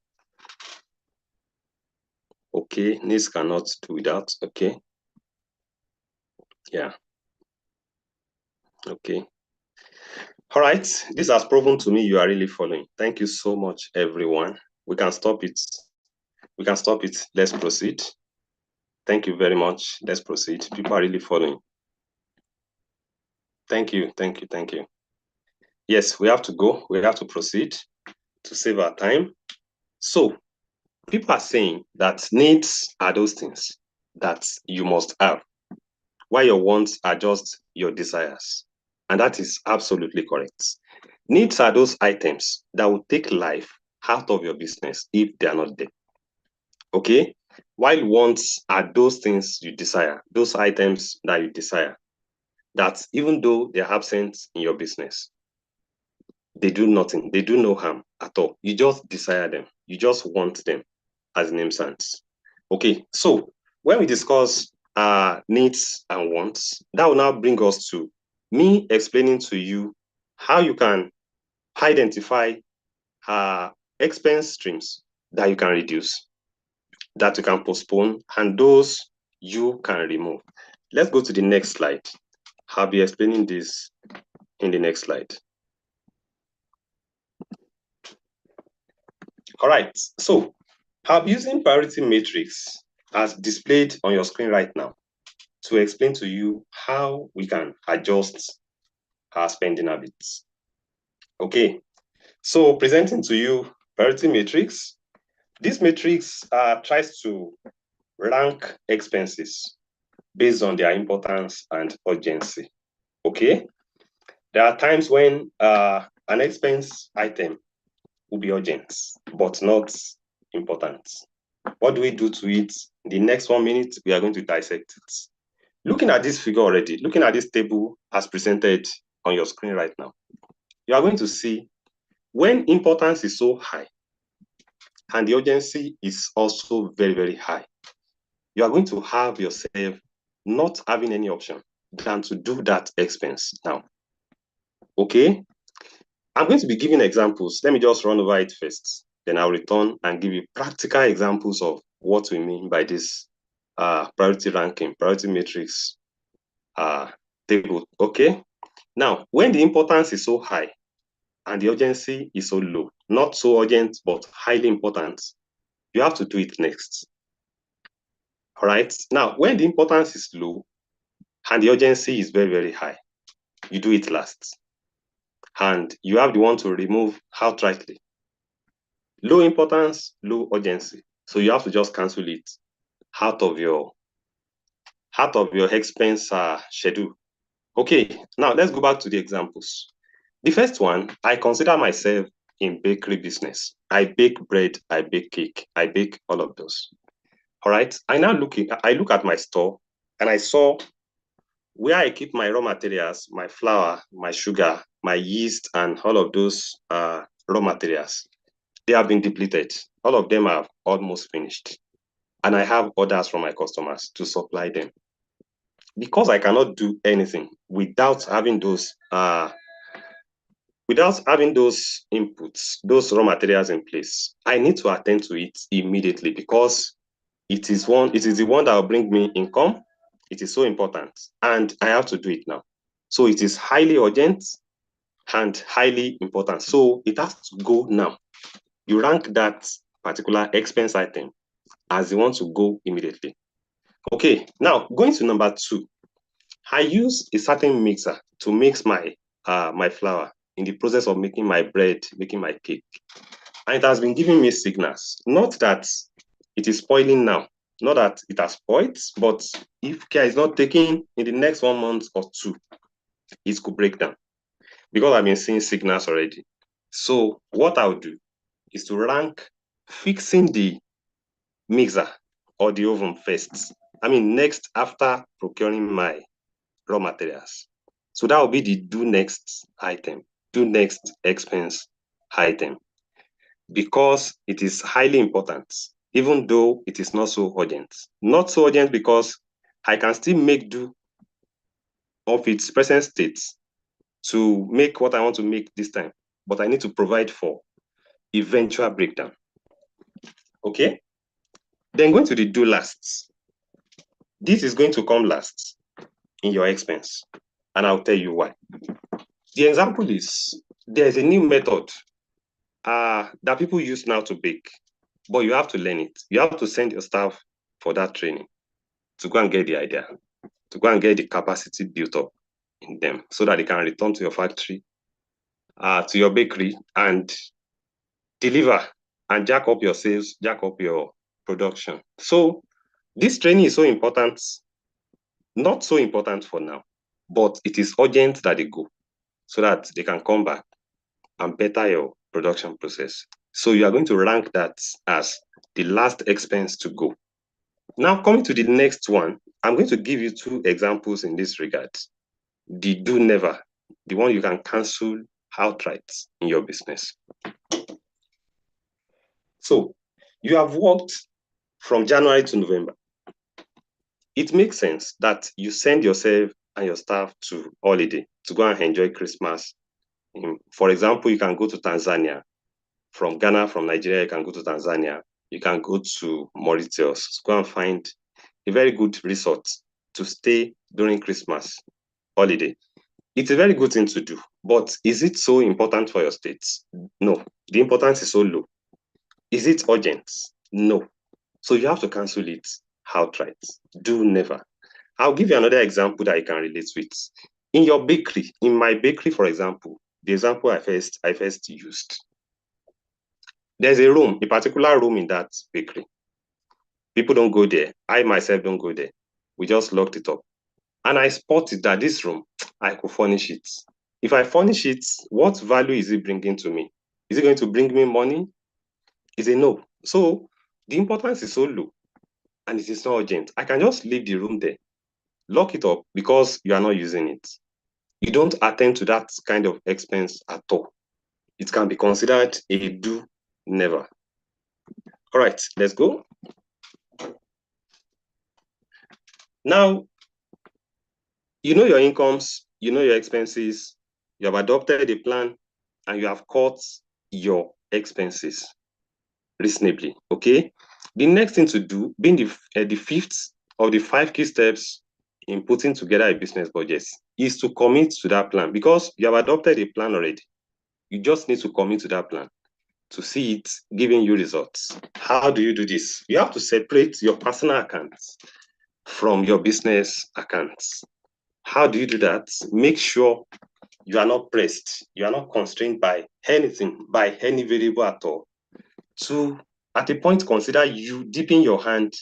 [SPEAKER 3] Okay, needs cannot do without. Okay. Yeah. Okay. All right. This has proven to me you are really following. Thank you so much, everyone. We can stop it. We can stop it. Let's proceed. Thank you very much. Let's proceed. People are really following. Thank you, thank you, thank you. Yes, we have to go. We have to proceed to save our time. So, people are saying that needs are those things that you must have, while your wants are just your desires. And that is absolutely correct. Needs are those items that will take life out of your business if they are not there. Okay? While wants are those things you desire, those items that you desire, that even though they're absent in your business, they do nothing, they do no harm at all. You just desire them, you just want them, as the name sounds. Okay, so when we discuss needs and wants, that will now bring us to me explaining to you how you can identify expense streams that you can reduce, that you can postpone, and those you can remove. Let's go to the next slide. I'll be explaining this in the next slide. All right, so I'm using priority matrix as displayed on your screen right now to explain to you how we can adjust our spending habits. Okay, so presenting to you priority matrix. This matrix tries to rank expenses based on their importance and urgency. Okay, there are times when an expense item will be urgent, but not important. What do we do to it? In the next 1 minute, we are going to dissect it. Looking at this figure already, looking at this table as presented on your screen right now, you are going to see when importance is so high and the urgency is also very, very high, you are going to have yourself not having any option than to do that expense now. Okay? I'm going to be giving examples. Let me just run over it first. Then I'll return and give you practical examples of what we mean by this priority ranking, priority matrix table. Okay? Now, when the importance is so high and the urgency is so low, not so urgent, but highly important, you have to do it next. All right? Now, when the importance is low and the urgency is very, very high, you do it last. And you have the one to remove outrightly. Low importance, low urgency. So you have to just cancel it out of your expense schedule. Okay, now let's go back to the examples. The first one, I consider myself in bakery business. I bake bread, I bake cake, I bake all of those. All right, I look at my store and I saw where I keep my raw materials, my flour, my sugar, my yeast, and all of those raw materials. They have been depleted. All of them are almost finished. And I have orders from my customers to supply them. Because I cannot do anything without having those inputs, those raw materials in place, I need to attend to it immediately because it is the one that will bring me income. It is so important, and I have to do it now. So it is highly urgent and highly important. So it has to go now. You rank that particular expense item as the one to go immediately. Okay, now going to number 2. I use a certain mixer to mix my my flour, in the process of making my bread, making my cake. And it has been giving me signals. Not that it is spoiling now, not that it has spoiled, but if care is not taken in the next 1 month or 2, it could break down because I've been seeing signals already. So what I'll do is to rank fixing the mixer or the oven first. I mean, next after procuring my raw materials. So that will be the do next item, do next expense item, because it is highly important, even though it is not so urgent. Not so urgent because I can still make do of its present state to make what I want to make this time, but I need to provide for eventual breakdown. Okay? Then going to the do last. This is going to come last in your expense, and I'll tell you why. The example is there's a new method that people use now to bake, but you have to learn it. You have to send your staff for that training to go and get the idea, to go and get the capacity built up in them so that they can return to your factory, to your bakery, and deliver and jack up your sales, jack up your production. So this training is so important, not so important for now, but it is urgent that they go so that they can come back and better your production process. So you are going to rank that as the last expense to go. Now, coming to the next one, I'm going to give you 2 examples in this regard. The do never, the one you can cancel outright in your business. So you have worked from January to November. It makes sense that you send yourself and your staff to holiday to go and enjoy Christmas. For example, you can go to Tanzania. From Ghana, from Nigeria, you can go to Tanzania. You can go to Mauritius to go and find a very good resort to stay during Christmas holiday. It's a very good thing to do, but is it so important for your state? No, the importance is so low. Is it urgent? No. So you have to cancel it outright. Do never. I'll give you another example that I can relate with. In your bakery, in my bakery, for example, the example I first used, there's a room, a particular room in that bakery. People don't go there. I myself don't go there. We just locked it up. And I spotted that this room, I could furnish it. If I furnish it, what value is it bringing to me? Is it going to bring me money? Is a no. So the importance is so low and it is not urgent. I can just leave the room there, lock it up because you are not using it. You don't attend to that kind of expense at all. It can be considered a do never. All right, let's go. Now, you know your incomes, you know your expenses, you have adopted a plan, and you have cut your expenses reasonably, okay? The next thing to do, being the fifth of the 5 key steps in putting together a business budget, is to commit to that plan because you have adopted a plan already. You just need to commit to that plan to see it giving you results. How do you do this? You have to separate your personal accounts from your business accounts. How do you do that? Make sure you are not pressed, you are not constrained by anything, by any variable at all. To, at a point, consider you dipping your hand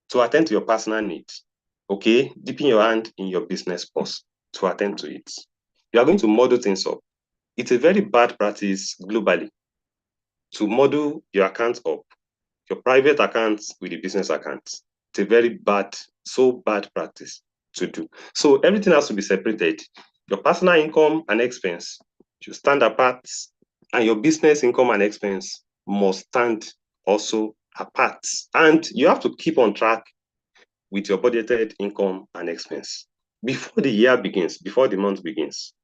[SPEAKER 3] to attend to your personal needs. Okay? Dipping your hand in your business purse to attend to it. You are going to model things up. It's a very bad practice globally to model your accounts up, your private accounts with the business accounts. It's a very bad, so bad practice to do. So everything has to be separated. Your personal income and expense should stand apart, and your business income and expense must stand also apart. And you have to keep on track with your budgeted income and expense. Before the year begins, before the month begins,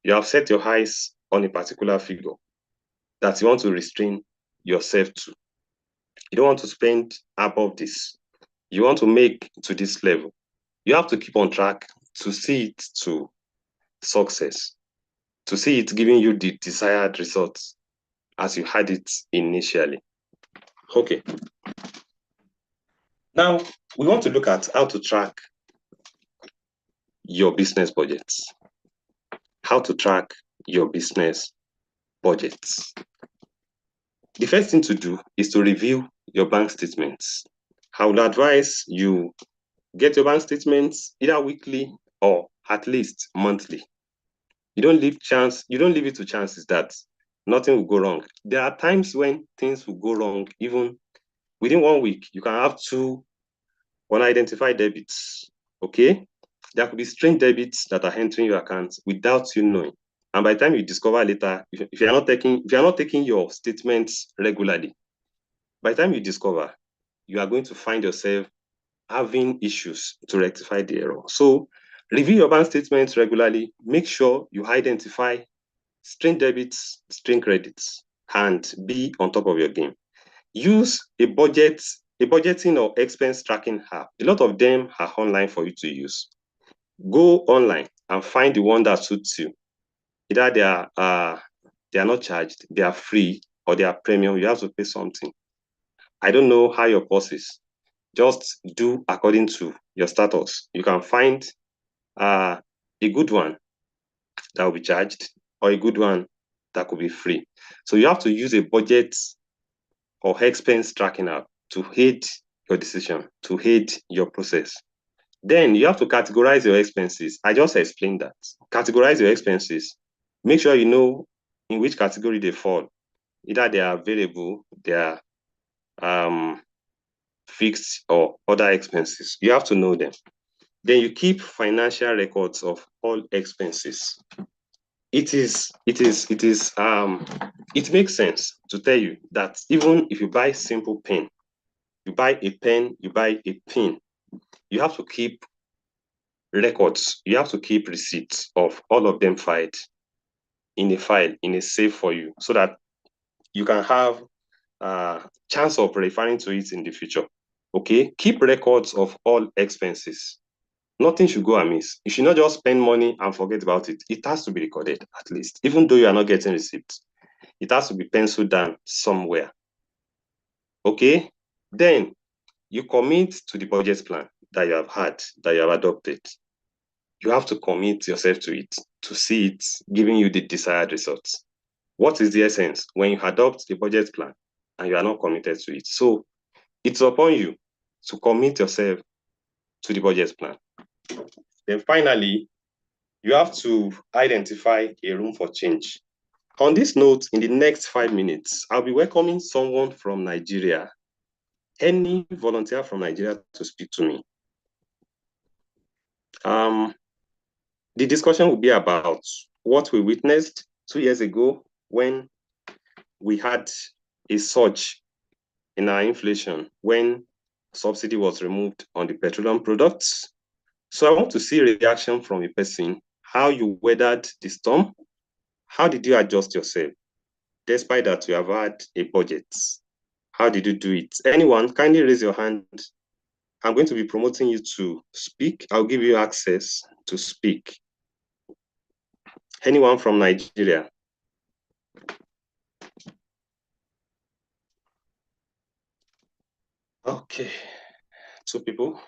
[SPEAKER 3] you have set your eyes on a particular figure that you want to restrain yourself to. You don't want to spend above this. You want to make to this level. You have to keep on track to see it to success, to see it giving you the desired results as you had it initially. Okay. Now, we want to look at how to track your business budgets. how to track your business budgets. The first thing to do is to review your bank statements. I would advise you get your bank statements either weekly or at least monthly. You don't leave it to chances that nothing will go wrong. There are times when things will go wrong even within 1 week. You can have 2 unidentified debits. Okay? There could be strange debits that are entering your account without you knowing. And by the time you discover later, if you're not taking your statements regularly, by the time you discover, you are going to find yourself having issues to rectify the error. So review your bank statements regularly. Make sure you identify strange debits, strange credits, and be on top of your game. Use a budgeting or expense tracking app. A lot of them are online for you to use. Go online and find the one that suits you. Either they are not charged, they are free, or they are premium. You have to pay something. I don't know how your course is. Just do according to your status. You can find a good one that will be charged or a good one that could be free. So you have to use a budget or expense tracking app to aid your decision, to aid your process. Then you have to categorize your expenses. I just explained that. Categorize your expenses. Make sure you know in which category they fall. Either they are variable, they are fixed, or other expenses. You have to know them. Then you keep financial records of all expenses. It makes sense to tell you that even if you buy simple pen, you buy a pen, you buy a pin, you have to keep records, you have to keep receipts of all of them filed in a safe for you, so that you can have a chance of referring to it in the future. Okay, keep records of all expenses. Nothing should go amiss. You should not just spend money and forget about it. It has to be recorded at least, even though you are not getting receipts. It has to be penciled down somewhere. Okay, then you commit to the budget plan that you have had, that you have adopted. You have to commit yourself to it, to see it giving you the desired results. What is the essence when you adopt a budget plan and you are not committed to it? So it's upon you to commit yourself to the budget plan. Then finally, you have to identify a room for change. On this note, in the next 5 minutes, I'll be welcoming someone from Nigeria, any volunteer from Nigeria to speak to me. The discussion will be about what we witnessed 2 years ago when we had a surge in our inflation, when subsidy was removed on the petroleum products. So I want to see a reaction from a person, how you weathered the storm. How did you adjust yourself? Despite that you have had a budget, how did you do it? Anyone, kindly raise your hand. I'm going to be promoting you to speak. I'll give you access to speak. Anyone from Nigeria? Okay, 2 people.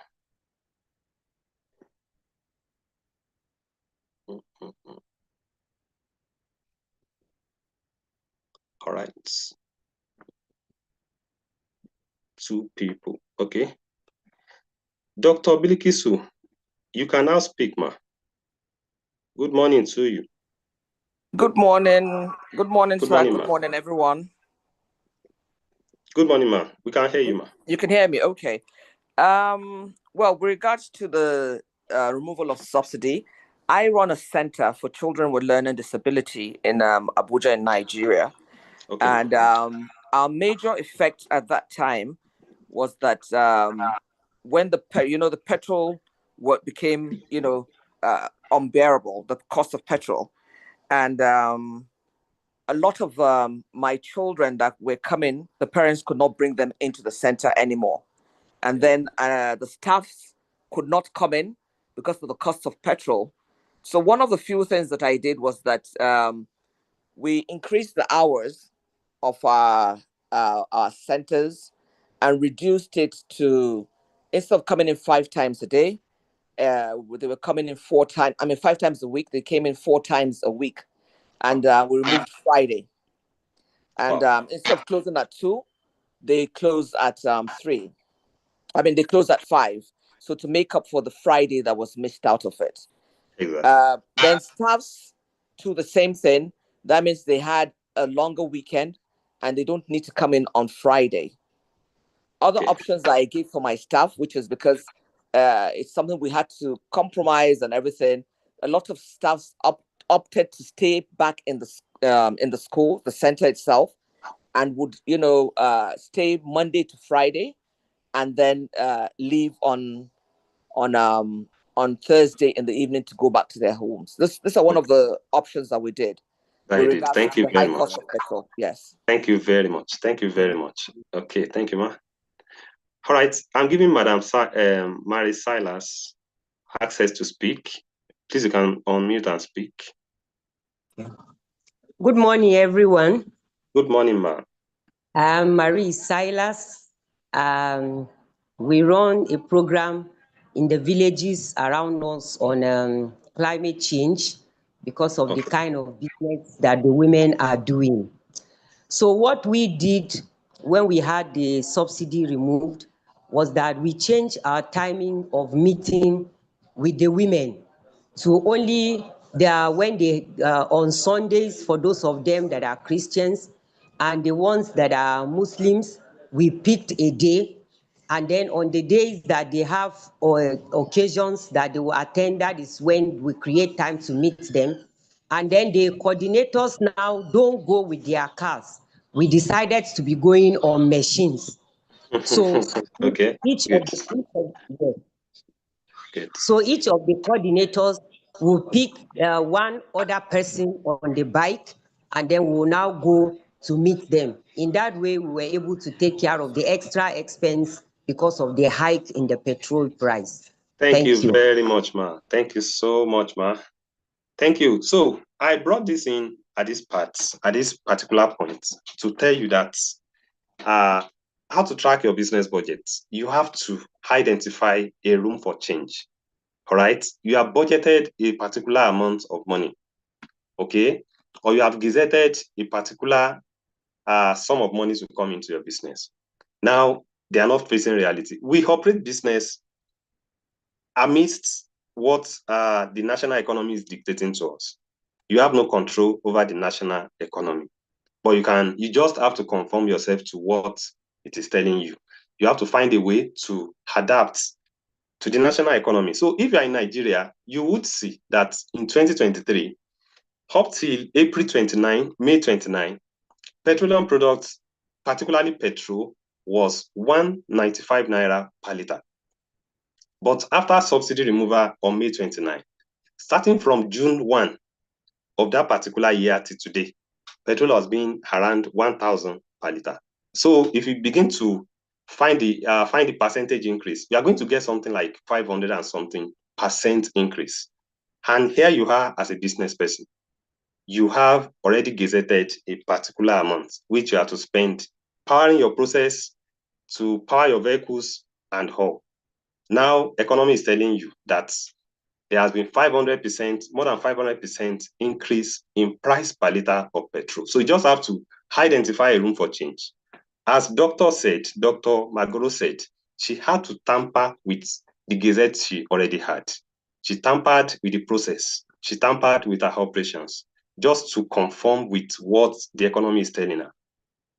[SPEAKER 3] All right. 2 people. Okay. Dr. Bilikisu, you can now speak, ma. Good morning to you.
[SPEAKER 7] Good morning. Good morning,
[SPEAKER 3] Good
[SPEAKER 7] sir.
[SPEAKER 3] morning,
[SPEAKER 7] Good
[SPEAKER 3] ma.
[SPEAKER 7] morning, everyone.
[SPEAKER 3] Good morning, ma. We can hear you, ma.
[SPEAKER 7] You can hear me? Okay. Well, with regards to the removal of subsidy, I run a center for children with learning disability in Abuja in Nigeria.
[SPEAKER 3] Okay.
[SPEAKER 7] And our major effect at that time was that when the petrol became unbearable, the cost of petrol, and a lot of my children that were coming, the parents could not bring them into the center anymore. And then the staffs could not come in because of the cost of petrol. So one of the few things that I did was that we increased the hours of our centers and reduced it to, instead of coming in 5 times a day, they were coming in 5 times a week. They came in 4 times a week, and we removed Friday. And instead of closing at 2, they closed at 3. I mean, they closed at 5. So to make up for the Friday that was missed out of it.
[SPEAKER 3] Exactly.
[SPEAKER 7] Then staffs do the same thing. That means they had a longer weekend and they don't need to come in on Friday. Other options that I gave for my staff, which is because it's something we had to compromise and everything. A lot of staffs opted to stay back in the school, the center itself, and would stay Monday to Friday, and then leave on Thursday in the evening to go back to their homes. This are one of the options that we did.
[SPEAKER 3] Thank you very much.
[SPEAKER 7] Cost of petrol. Yes.
[SPEAKER 3] Thank you very much. Thank you very much. Okay, thank you, ma. All right, I'm giving Madam Mary Silas access to speak. Please, you can unmute and speak.
[SPEAKER 8] Good morning, everyone.
[SPEAKER 3] Good morning, ma.
[SPEAKER 8] I'm Marie Silas. We run a program in the villages around us on climate change because of the kind of business that the women are doing. So what we did when we had the subsidy removed was that we changed our timing of meeting with the women to only when they on Sundays for those of them that are Christians, and the ones that are Muslims, we picked a day, and then on the days that they have occasions that they will attend, that is when we create time to meet them. And then the coordinators now don't go with their cars. We decided to be going on machines. So
[SPEAKER 3] okay.
[SPEAKER 8] each of the coordinators will pick one other person on the bike, and then we will now go to meet them. In that way, we were able to take care of the extra expense because of the hike in the petrol price.
[SPEAKER 3] Thank you very much, ma. Thank you so much, ma. Thank you. So I brought this in at this particular point to tell you that how to track your business budget. You have to identify a room for change. All right. You have budgeted a particular amount of money, okay, or you have gazetted a particular sum of money to come into your business. Now they are not facing reality. We operate business amidst what the national economy is dictating to us. You have no control over the national economy, but you just have to conform yourself to what it is telling you. You have to find a way to adapt to the national economy. So if you are in Nigeria, you would see that in 2023, up till April 29, May 29, petroleum products, particularly petrol, was 195 naira per litre. But after subsidy removal on May 29, starting from June 1 of that particular year to today, petrol has been around 1,000 per litre. So if you begin to find the percentage increase, you are going to get something like 500 and something % increase. And here you are as a business person. You have already gazetted a particular amount which you have to spend powering your process, to power your vehicles and all. Now, economy is telling you that there has been 500%, more than 500% increase in price per litre of petrol. So you just have to identify a room for change. As Dr. Magoro said, she had to tamper with the gazette she already had. She tampered with the process. She tampered with her operations just to conform with what the economy is telling her.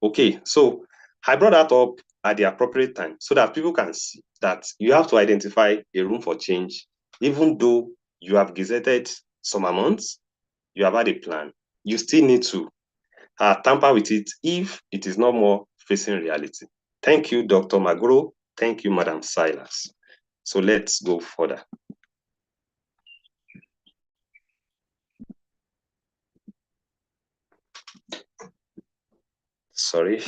[SPEAKER 3] Okay, so I brought that up at the appropriate time so that people can see that you have to identify a room for change. Even though you have gazetted some amounts, you have had a plan, you still need to tamper with it if it is not more facing reality. Thank you, Dr. Magro. Thank you, Madam Silas. So let's go further. Sorry,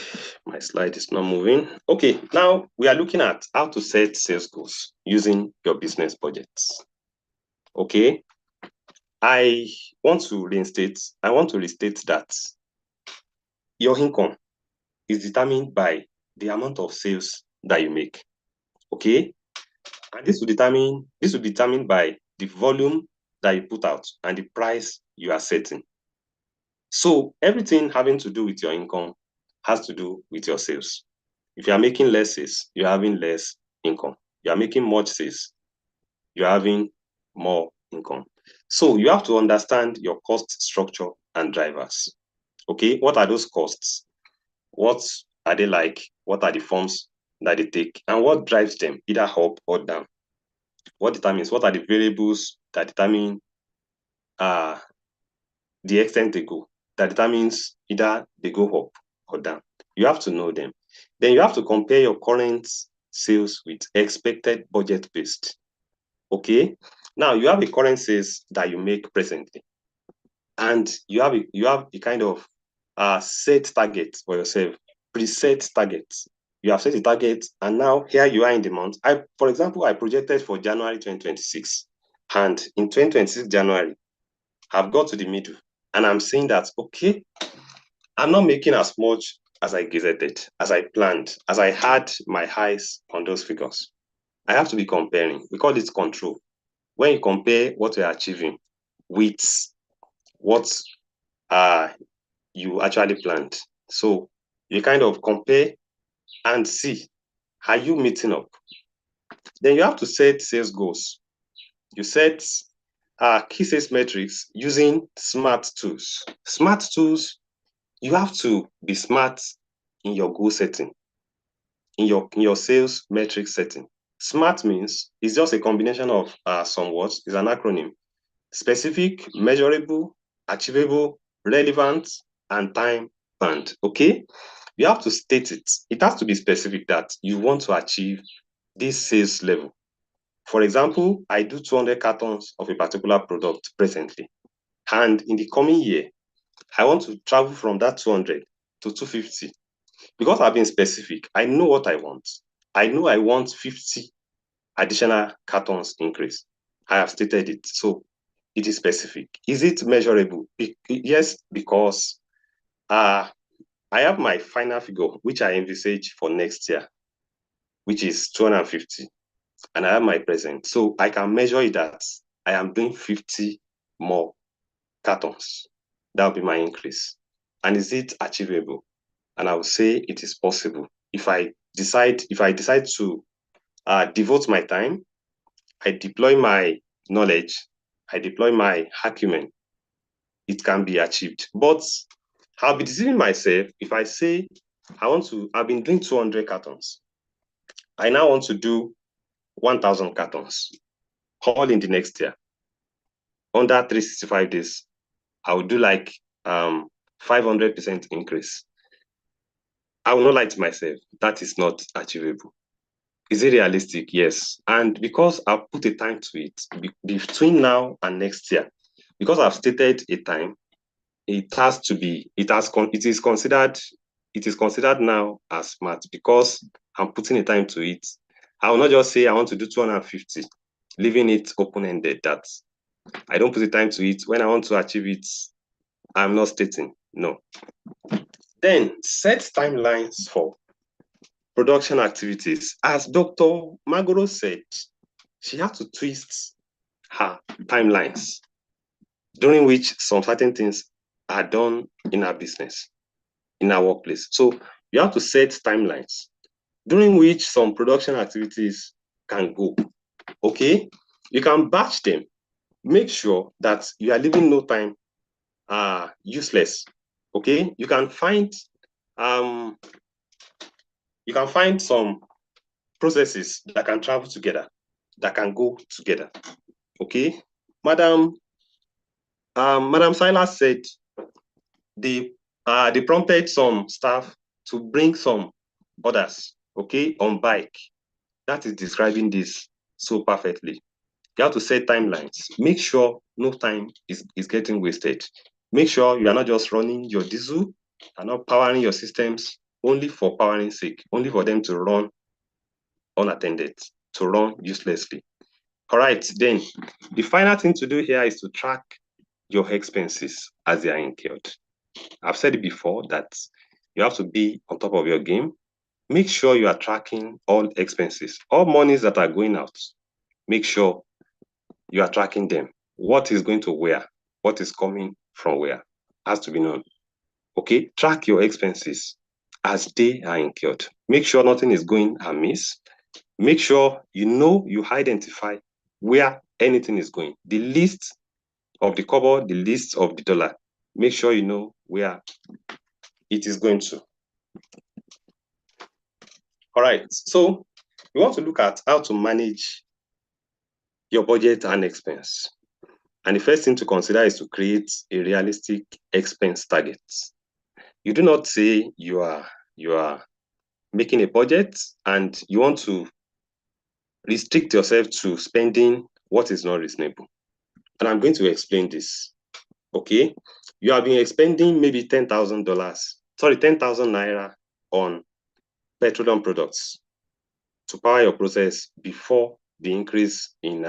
[SPEAKER 3] my slide is not moving. Okay, now we are looking at how to set sales goals using your business budgets. Okay, I want to restate that your income is determined by the amount of sales that you make. Okay, And this will be determined by the volume that you put out and the price you are setting. So everything having to do with your income has to do with your sales. If you are making less sales, you're having less income. You are making much sales, you're having more income. So you have to understand your cost structure and drivers. Okay, what are those costs? What are they like? What are the forms that they take? And what drives them, either up or down? What determines, what are the variables that determine the extent they go, that determines either they go up or down? You have to know them. Then you have to compare your current sales with expected budget based. Okay, now you have a current sales that you make presently, and you have a kind of set target for yourself, preset targets. You have set a target, and now here you are in the month. For example, I projected for January 2026, and in 2026 January, I've got to the middle, and I'm saying that okay, I'm not making as much as I gazetted, as I planned, as I had my eyes on those figures. I have to be comparing. We call it control. When you compare what you're achieving with what you actually planned. So you kind of compare and see, are you meeting up? Then you have to set sales goals. You set key sales metrics using smart tools. Smart tools, you have to be smart in your goal setting, in your sales metric setting. SMART means it's just a combination of some words. It's an acronym. Specific, measurable, achievable, relevant, and time bound. Okay? You have to state it. It has to be specific that you want to achieve this sales level. For example, I do 200 cartons of a particular product presently. And in the coming year, I want to travel from that 200 to 250. Because I've been specific, I know what I want. I know I want 50 additional cartons increase. I have stated it. So it is specific. Is it measurable? Yes, because I have my final figure, which I envisage for next year, which is 250. And I have my present. So I can measure it that I am doing 50 more cartons. That will be my increase. And is it achievable? And I will say it is possible. If I decide to devote my time, I deploy my knowledge, I deploy my acumen, it can be achieved. But I'll be deceiving myself if I say I've been doing 200 cartons. I now want to do 1,000 cartons, all in the next year. Under 365 days, I will do like 500% increase. I will not lie to myself. That is not achievable. Is it realistic? Yes. And because I've put a time to it, between now and next year, because I've stated a time, it is considered now as smart because I'm putting a time to it. I will not just say I want to do 250, leaving it open-ended that I don't put the time to it. When I want to achieve it, I'm not stating. No. Then set timelines for production activities. As Dr. Magoro said, she had to twist her timelines during which some certain things are done in our business, in our workplace. So you have to set timelines during which some production activities can go. Okay? You can batch them. Make sure that you are leaving no time useless. Okay? You can find some processes that can travel together, that can go together. Okay? Madam Silas said they prompted some staff to bring some others, okay, on bike. That is describing this so perfectly. You have to set timelines. Make sure no time is getting wasted. Make sure you are not just running your diesel and not powering your systems only for powering sake, only for them to run unattended, to run uselessly. All right, then the final thing to do here is to track your expenses as they are incurred. I've said it before that you have to be on top of your game. Make sure you are tracking all expenses, all monies that are going out. make sure you are tracking them. What is going to where? What is coming from where? Has to be known. Okay, track your expenses as they are incurred. Make sure nothing is going amiss. Make sure you identify where anything is going. The list of the kobo, the list of the dollar. Make sure you know where it is going to. All right, so we want to look at how to manage your budget and expense. And the first thing to consider is to create a realistic expense target. You do not say you are making a budget and you want to restrict yourself to spending what is not reasonable. And I'm going to explain this. Okay, you have been expending maybe $10,000, sorry, 10,000 naira on petroleum products to power your process before the increase in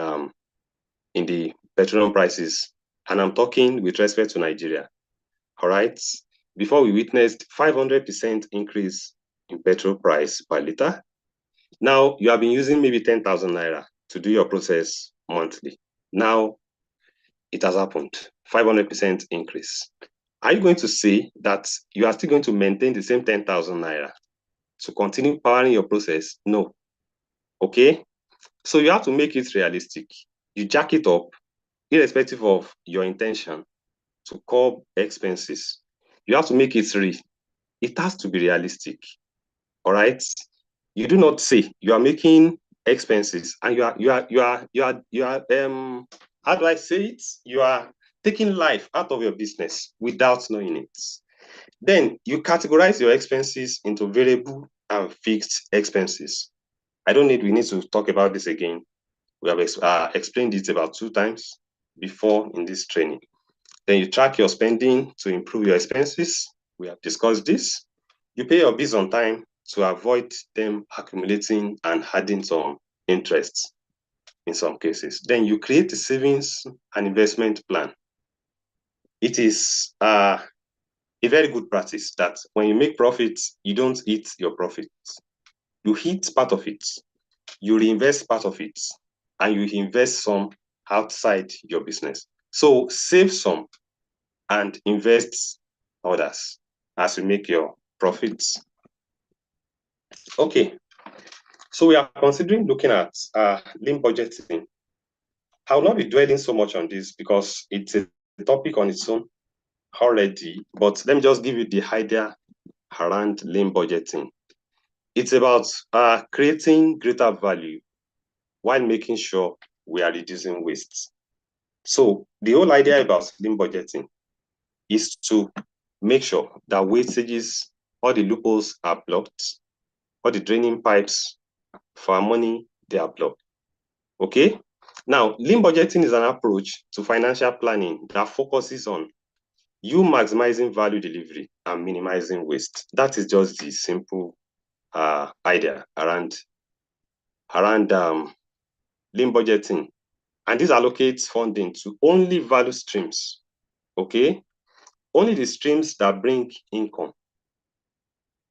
[SPEAKER 3] the petroleum prices. And I'm talking with respect to Nigeria. All right, before we witnessed 500% increase in petrol price per liter. Now you have been using maybe 10,000 naira to do your process monthly. Now it has happened, 500% increase. Are you going to say that you are still going to maintain the same 10,000 naira to continue powering your process? No. Okay, so you have to make it realistic. You jack it up, irrespective of your intention to curb expenses. You have to make it real. It has to be realistic. All right. You do not say you are making expenses and you are how do I say it? You are taking life out of your business without knowing it. Then you categorize your expenses into variable and fixed expenses. We need to talk about this again. We have explained it about 2 times before in this training. Then you track your spending to improve your expenses. We have discussed this. You pay your bills on time to avoid them accumulating and adding some interest in some cases. Then you create a savings and investment plan. It is a very good practice that when you make profits, you don't eat your profits. You eat part of it, you reinvest part of it, and you invest some outside your business. So save some and invest others as you make your profits. Okay, so we are considering looking at lean budgeting. I will not be dwelling so much on this because it's a topic on its own already, but let me just give you the idea around lean budgeting. It's about creating greater value while making sure we are reducing waste. So the whole idea about lean budgeting is to make sure that wastages, all the loopholes are blocked, all the draining pipes for our money, they are blocked. Okay? Now, lean budgeting is an approach to financial planning that focuses on you maximizing value delivery and minimizing waste. That is just the simple idea around lean budgeting. And this allocates funding to only value streams. Okay? Only the streams that bring income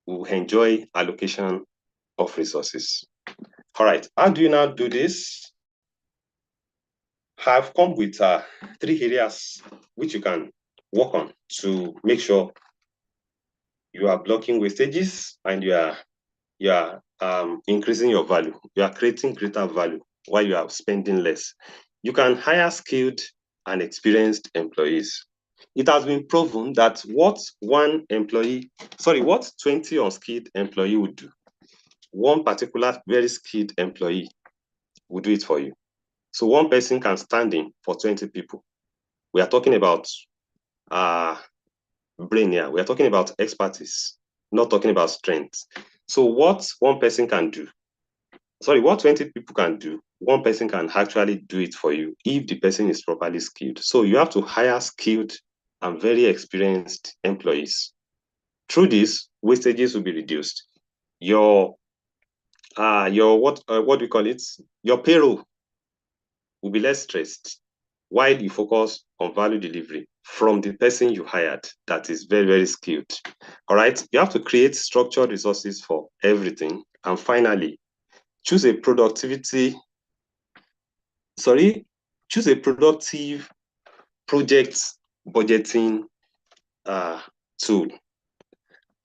[SPEAKER 3] will enjoy allocation of resources. All right, how do you now do this? I've come with 3 areas which you can work on to make sure you are blocking wastages and you are increasing your value. You are creating greater value while you are spending less. You can hire skilled and experienced employees. It has been proven that what 20 unskilled employee would do, one particular very skilled employee will do it for you. So one person can stand in for 20 people. We are talking about brain here. We are talking about expertise, not talking about strength. So what one person can do, what 20 people can do, one person can actually do it for you if the person is properly skilled. So you have to hire skilled and very experienced employees. Through this, wastages will be reduced. Your what do you call it? Your payroll will be less stressed while you focus on value delivery from the person you hired that is very, very skilled. All right, you have to create structured resources for everything. And finally, choose a productivity choose a productive project budgeting tool.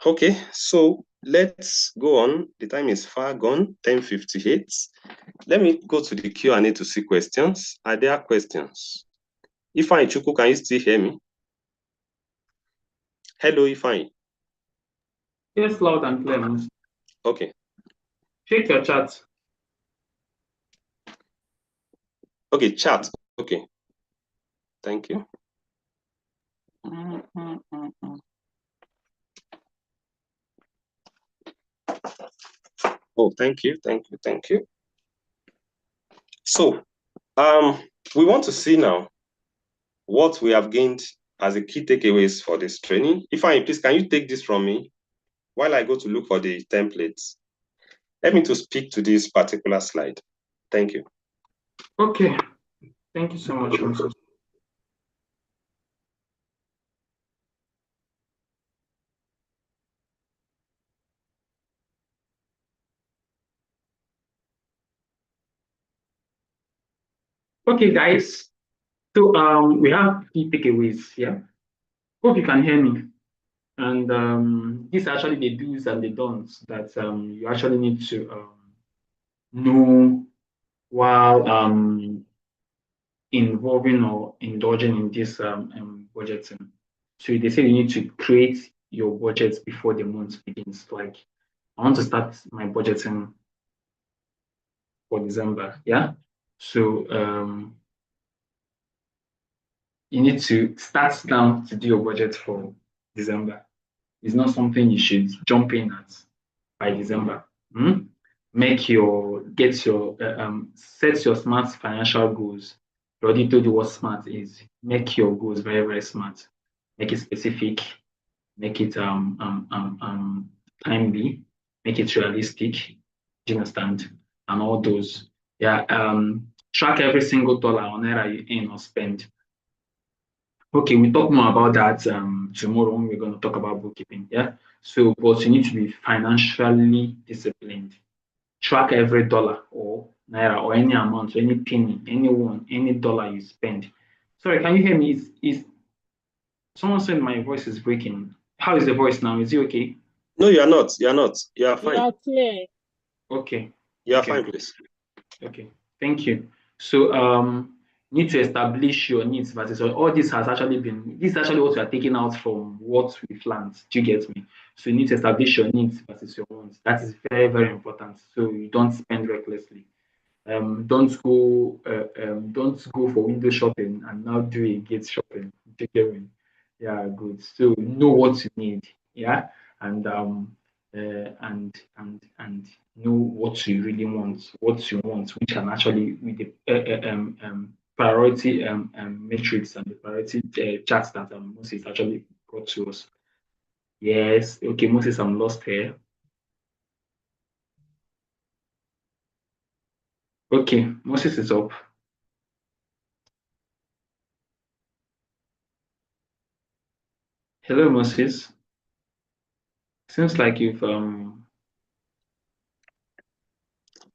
[SPEAKER 3] Okay, so let's go on. The time is far gone, 10:58. Let me go to the Q&A to see questions. Are there questions? Ifeanyi Chukwu, can you still hear me? Hello, Ifeanyi.
[SPEAKER 2] Yes, loud and clear, Moses.
[SPEAKER 3] Okay.
[SPEAKER 2] Check your chat.
[SPEAKER 3] Okay, chat. Okay. Thank you. Oh, thank you. So, we want to see now what we have gained as the key takeaways for this training. Ifeanyi, please, can you take this from me while I go to look for the templates? Let me to speak to this particular slide. Thank you.
[SPEAKER 2] Okay. Thank you so much, Moses. Okay, guys. So we have key takeaways here. Hope you can hear me. And these are actually the do's and the don'ts that you actually need to know while involving or indulging in this budgeting. So they say you need to create your budget before the month begins. Like, I want to start my budgeting for December. Yeah. So you need to start now to do your budget for December. It's not something you should jump in at by December. Set your smart financial goals. I already told you what smart is. Make your goals very, very smart. Make it specific. Make it timely. Make it realistic. Do you understand? And all those. Yeah. Track every single dollar or naira you earn or spend. Okay, we'll talk more about that tomorrow when we're going to talk about bookkeeping. Yeah. So, but you need to be financially disciplined. Track every dollar or naira or any amount, or any penny, any dollar you spend. Sorry, can you hear me? Is someone said my voice is breaking? How is the voice now? Is it okay?
[SPEAKER 3] No, you are not. You are not. You are
[SPEAKER 4] You
[SPEAKER 3] fine.
[SPEAKER 4] are clear.
[SPEAKER 2] Okay.
[SPEAKER 3] You are
[SPEAKER 2] Okay,
[SPEAKER 3] fine,
[SPEAKER 2] good.
[SPEAKER 3] please.
[SPEAKER 2] Okay, thank you. So need to establish your needs versus all this is actually what we are taking out from what we planned. Do you get me? So you need to establish your needs versus your wants. That is very, very important. So you don't spend recklessly. Don't go for window shopping and now do a gate shopping. Do you get me? Yeah, good. So know what you need. Yeah, and know what you really want, which can actually with the priority matrix and the priority charts that Moses actually brought to us. Yes, okay, Moses, I'm lost here. Okay, Moses is up. Hello, Moses. Seems like you've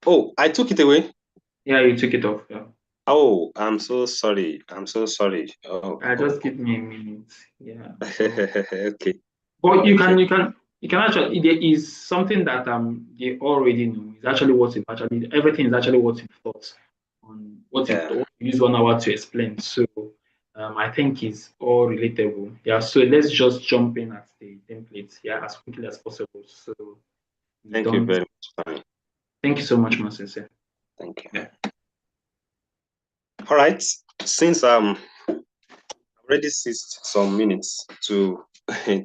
[SPEAKER 3] Oh, I took it away.
[SPEAKER 2] Yeah, you took it off. Yeah.
[SPEAKER 3] Oh, I'm so sorry. Oh,
[SPEAKER 2] Just give me a minute. Yeah. So,
[SPEAKER 3] okay.
[SPEAKER 2] but you
[SPEAKER 3] Okay.
[SPEAKER 2] can actually, there is something that they already know. It's actually what you've actually everything is actually what you've thought on what you
[SPEAKER 3] Yeah.
[SPEAKER 2] use 1 hour to explain. So I think it's all relatable. Yeah. So let's just jump in at the templates, yeah, as quickly as possible. So we
[SPEAKER 3] Thank you
[SPEAKER 2] don't
[SPEAKER 3] very much. Fine.
[SPEAKER 2] thank you so much, Moses.
[SPEAKER 3] Thank you.
[SPEAKER 2] Yeah.
[SPEAKER 3] All right. Since already seized some minutes to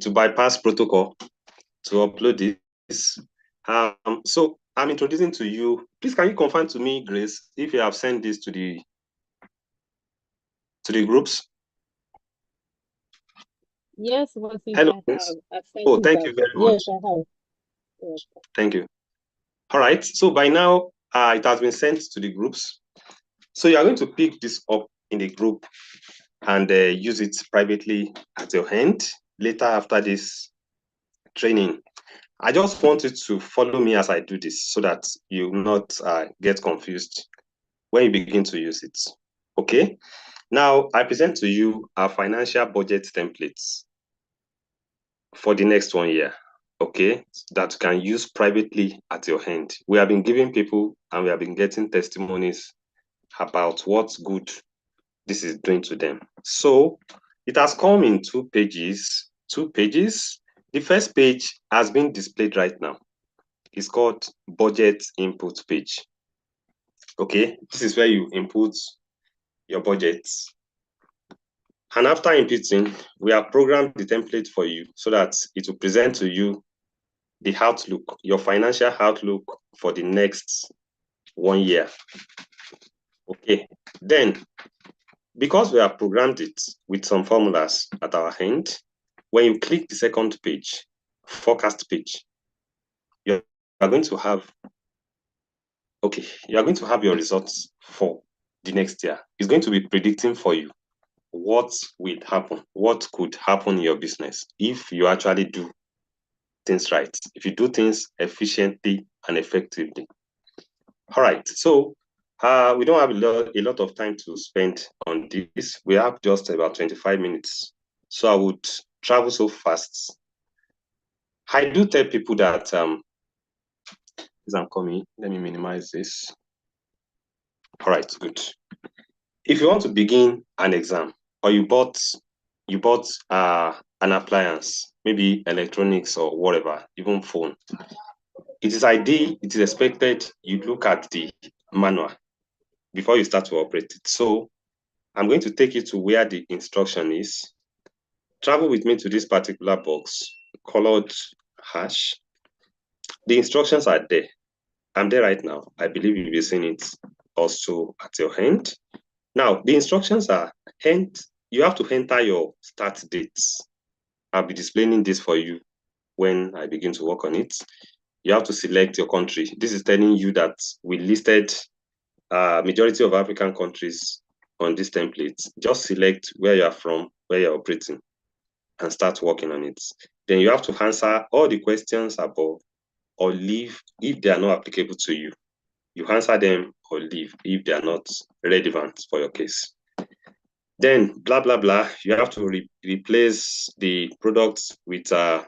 [SPEAKER 3] to bypass protocol to upload this. So I'm introducing to you. Please, can you confirm to me, Grace, if you have sent this to the groups?
[SPEAKER 4] Yes, what if
[SPEAKER 3] Hello,
[SPEAKER 4] I
[SPEAKER 3] Grace.
[SPEAKER 4] have? I've sent
[SPEAKER 3] Oh,
[SPEAKER 4] it
[SPEAKER 3] thank
[SPEAKER 4] out.
[SPEAKER 3] you very much.
[SPEAKER 4] Yes, I have. Yes.
[SPEAKER 3] Thank you. All right. So by now, it has been sent to the groups. So you are going to pick this up in the group and use it privately at your end later after this training. I just want you to follow me as I do this so that you will not get confused. when you begin to use it. Okay. Now, I present to you our financial budget templates for the next 1 year, okay, that you can use privately at your hand. We have been giving people and we have been getting testimonies about what good this is doing to them. So it has come in 2 pages. 2 pages. The first page has been displayed right now. It's called budget input page. Okay, this is where you input your budgets. And after inputting, we have programmed the template for you so that it will present to you the outlook, your financial outlook for the next 1 year. Okay, then because we have programmed it with some formulas at our hand, when you click the second page, forecast page, you are going to have your results for the next year. It's going to be predicting for you what will happen, what could happen in your business if you actually do things right, if you do things efficiently and effectively. All right, so we don't have a lot of time to spend on this. We have just about 25 minutes. So I would travel so fast. I do tell people that, as I'm coming, let me minimize this. All right, good. If you want to begin an exam or you bought an appliance, maybe electronics or whatever, even phone, it is expected you look at the manual before you start to operate it. So I'm going to take you to where the instruction is. Travel with me to this particular box colored hash. The instructions are there. I'm there right now. I believe you'll be seeing it also at your hand. Now, the instructions are, you have to enter your start dates. I'll be displaying this for you when I begin to work on it. You have to select your country. This is telling you that we listed majority of African countries on this template. Just select where you are from, where you're operating, and start working on it. Then you have to answer all the questions above or leave if they are not applicable to you. You answer them or leave if they are not relevant for your case. Then blah, blah, blah. You have to replace the products with, this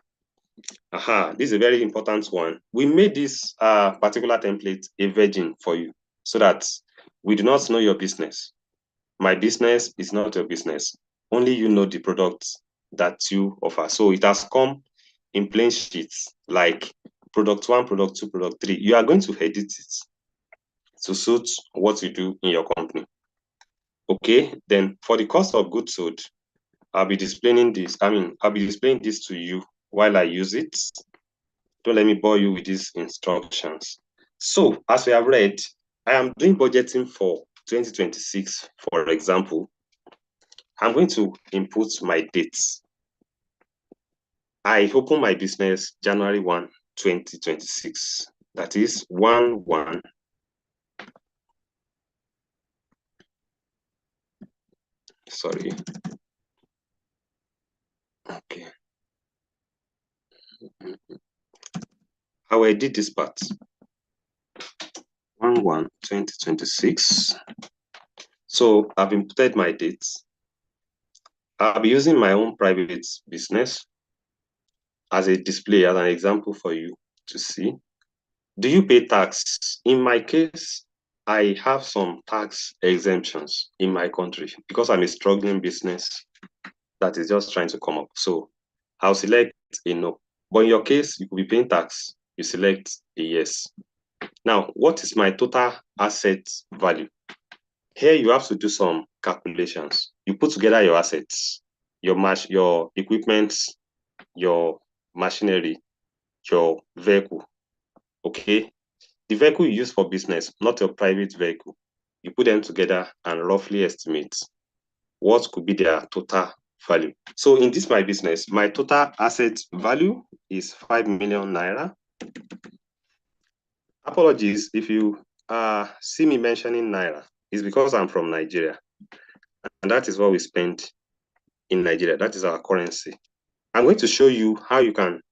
[SPEAKER 3] is a very important one. We made this particular template a virgin for you so that we do not know your business. My business is not your business. Only you know the products that you offer. So it has come in plain sheets like product 1, product 2, product 3. You are going to edit it to suit what you do in your company. Okay, then for the cost of goods sold, I'll be displaying this to you while I use it. Don't let me bore you with these instructions. So as we have read, I am doing budgeting for 2026, for example. I'm going to input my dates. I open my business January 1, 2026. That is 1/1. Sorry. Okay. I will edit this part. 1/1/2026. So I've inputted my dates. I'll be using my own private business as a display, as an example for you to see. Do you pay tax? In my case, I have some tax exemptions in my country because I'm a struggling business that is just trying to come up. So I'll select a no. But in your case, you could be paying tax. You select a yes. Now, what is my total asset value? Here you have to do some calculations. You put together your assets, your equipment, your machinery, your vehicle. Okay, the vehicle you use for business, not your private vehicle. You put them together and roughly estimate what could be their total value. So in this my business, my total asset value is 5 million naira. Apologies if you see me mentioning naira. It's because I'm from Nigeria, and that is what we spend in Nigeria. That is our currency. I'm going to show you how you can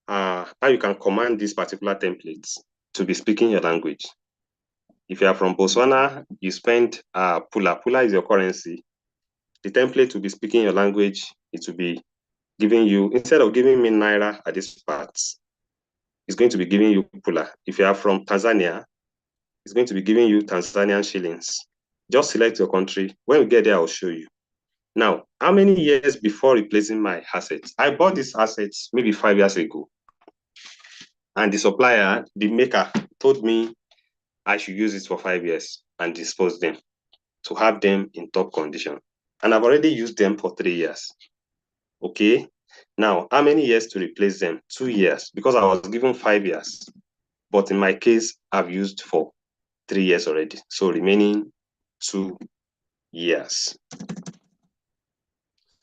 [SPEAKER 3] command these particular templates to be speaking your language. If you are from Botswana, you spend Pula. Pula is your currency. The template will be speaking your language. It will be giving you, instead of giving me Naira at this part, it's going to be giving you Pula. If you are from Tanzania, it's going to be giving you Tanzanian shillings. Just select your country. When we get there, I'll show you. Now, how many years before replacing my assets? I bought these assets maybe 5 years ago. And the supplier, the maker, told me I should use it for 5 years and dispose them to have them in top condition. And I've already used them for 3 years. Okay. Now, how many years to replace them? 2 years, because I was given 5 years. But in my case, I've used for 3 years already. So remaining 2 years.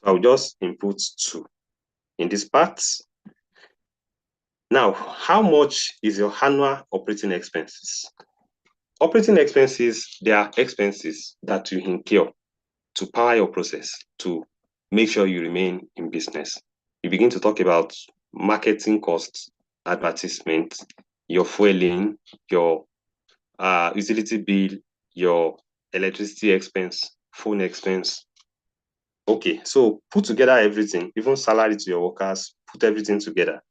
[SPEAKER 3] I'll just input 2 in this part. Now, how much is your annual operating expenses? Operating expenses, they are expenses that you incur to power your process, to make sure you remain in business. You begin to talk about marketing costs, advertisement, your fueling, your utility bill, your electricity expense, phone expense. Okay, so put together everything, even salary to your workers, put everything together.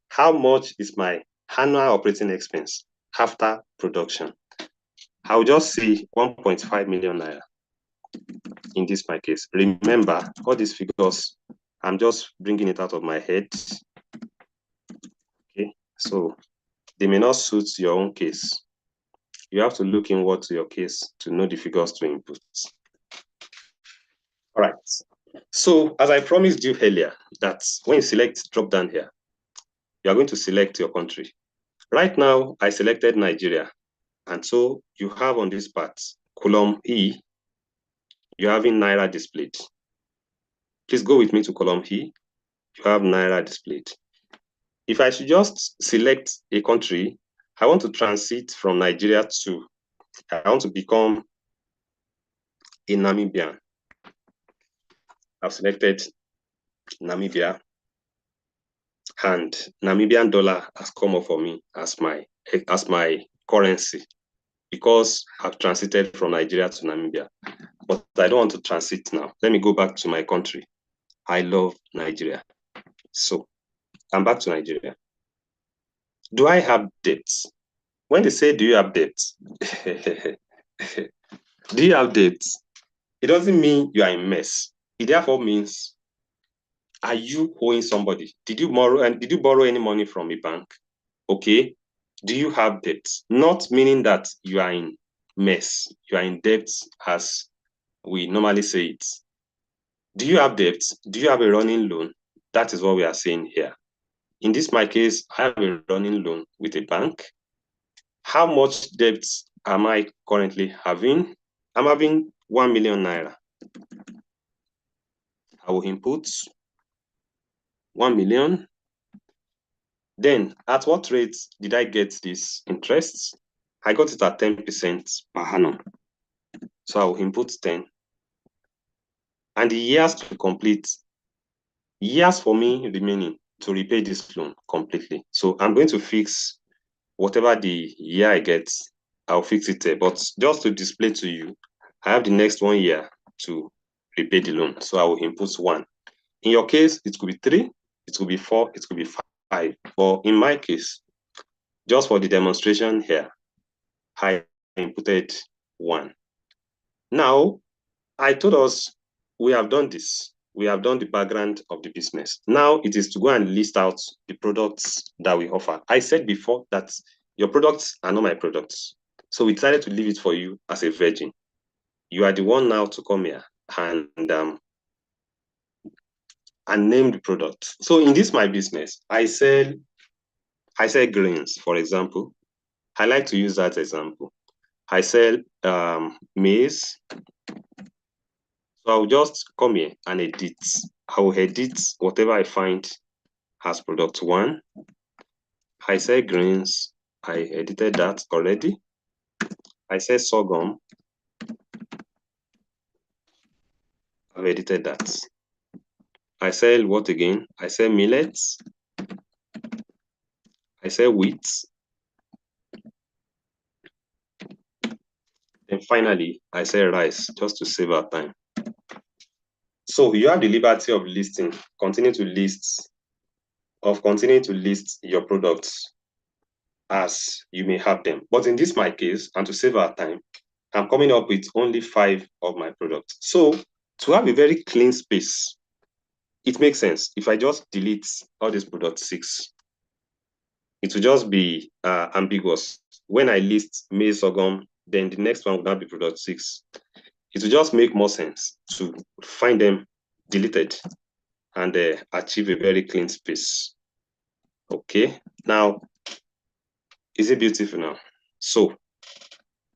[SPEAKER 3] How much is my annual operating expense after production? I'll just say 1.5 million naira in this my case. Remember, all these figures, I'm just bringing it out of my head. Okay, so they may not suit your own case. You have to look inward to your case to know the figures to input. All right. So as I promised you earlier, that when you select drop down here, you are going to select your country. Right now, I selected Nigeria. And so you have on this part, column E, you're having Naira displayed. Please go with me to column E. You have Naira displayed. If I should just select a country, I want to transit from Nigeria to, I want to become a Namibian. I've selected Namibia, and Namibian dollar has come up for me as my currency because I've transited from Nigeria to Namibia. But I don't want to transit now. Let me go back to my country. I love Nigeria. So I'm back to Nigeria. Do I have debts? When they say, do you have debts? Do you have debts? It doesn't mean you are in mess. It therefore means, are you owing somebody? Did you borrow any money from a bank? Okay. Do you have debts? Not meaning that you are in mess. You are in debt as we normally say it. Do you have debts? Do you have a running loan? That is what we are saying here. In this my case, I have a running loan with a bank. How much debt am I currently having? I'm having 1 million naira. I will input 1 million. Then, at what rate did I get this interest? I got it at 10% per annum. So I will input 10. And the years to complete, years for me remaining to repay this loan completely. So I'm going to fix whatever the year I get, I'll fix it there. But just to display to you, I have the next 1 year to repay the loan. So I will input 1. In your case, it could be 3, it could be 4, it could be 5. But in my case, just for the demonstration here, I inputted 1. Now, I told us we have done this. We have done the background of the business. Now it is to go and list out the products that we offer. I said before that your products are not my products. So we decided to leave it for you as a virgin. You are the one now to come here and name the product. So in this my business, I sell grains, for example. I like to use that example. I sell maize. So I'll just come here and edit. I will edit whatever I find as product 1. I sell grains. I edited that already. I sell sorghum. I've edited that. I sell what again? I sell millets. I sell wheat. And finally, I say rice just to save our time. So you have the liberty of listing, continue to list your products as you may have them. But in this my case, and to save our time, I'm coming up with only 5 of my products. So to have a very clean space, it makes sense if I just delete all these product 6. It will just be ambiguous. When I list maize sorghum, then the next one will not be product 6. It will just make more sense to find them deleted and achieve a very clean space. Okay, now, is it beautiful now? So,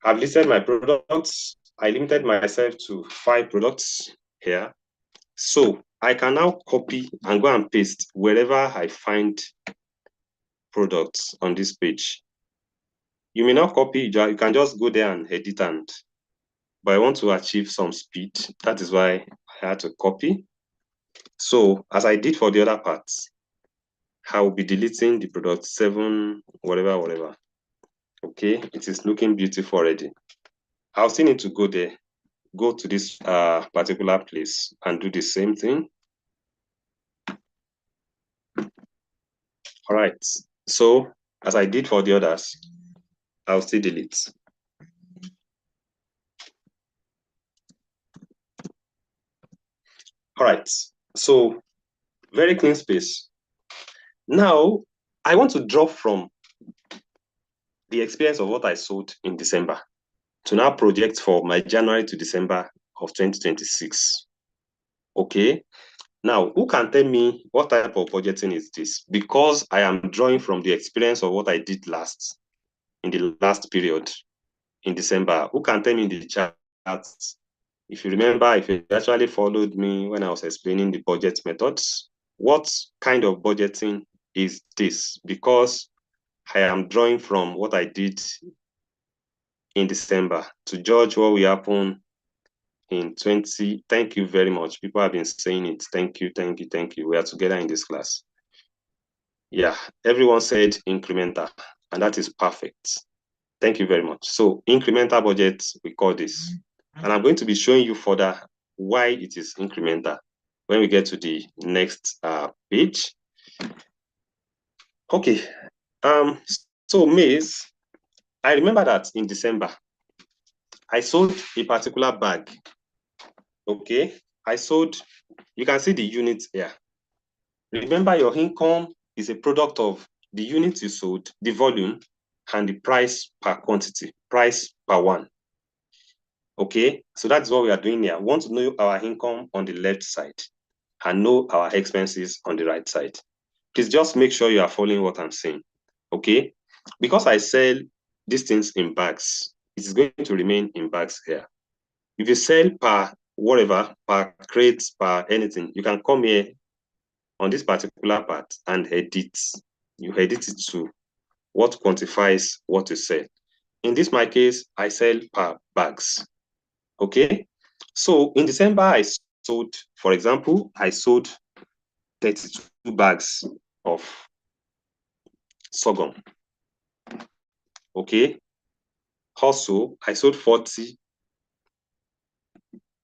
[SPEAKER 3] I've listed my products. I limited myself to 5 products here. So, I can now copy and go and paste wherever I find products on this page. You may not copy, you can just go there and edit, but I want to achieve some speed. That is why I had to copy. So, as I did for the other parts, I will be deleting the product 7, whatever. Okay, it is looking beautiful already. I'll still need to go there, go to this particular place and do the same thing. All right, so as I did for the others, I'll still delete. All right, so very clean space. Now, I want to drop from the experience of what I sold in December to now project for my January to December of 2026. Okay, now who can tell me what type of budgeting is this? Because I am drawing from the experience of what I did in the last period in December. Who can tell me in the chat? If you remember, if you actually followed me when I was explaining the budget methods, what kind of budgeting is this? Because I am drawing from what I did in December to judge what will happen in 20. Thank you very much. People have been saying it. Thank you. We are together in this class. Yeah, everyone said incremental, and that is perfect. Thank you very much. So incremental budget, we call this. And I'm going to be showing you further why it is incremental when we get to the next page. Okay, so maize, I remember that in December, I sold a particular bag. Okay, I sold, you can see the units here. Remember, your income is a product of the units you sold, the volume, and the price per quantity, price per one. Okay, so that's what we are doing here. We want to know our income on the left side and know our expenses on the right side. Please just make sure you are following what I'm saying. Okay, because I sell these things in bags, it is going to remain in bags here. If you sell per whatever, per crate, per anything, you can come here on this particular part and edit. You edit it to what quantifies what you sell. In this my case, I sell per bags. Okay, so in December, I sold, for example, I sold 32 bags of sorghum. Okay, also I sold 40.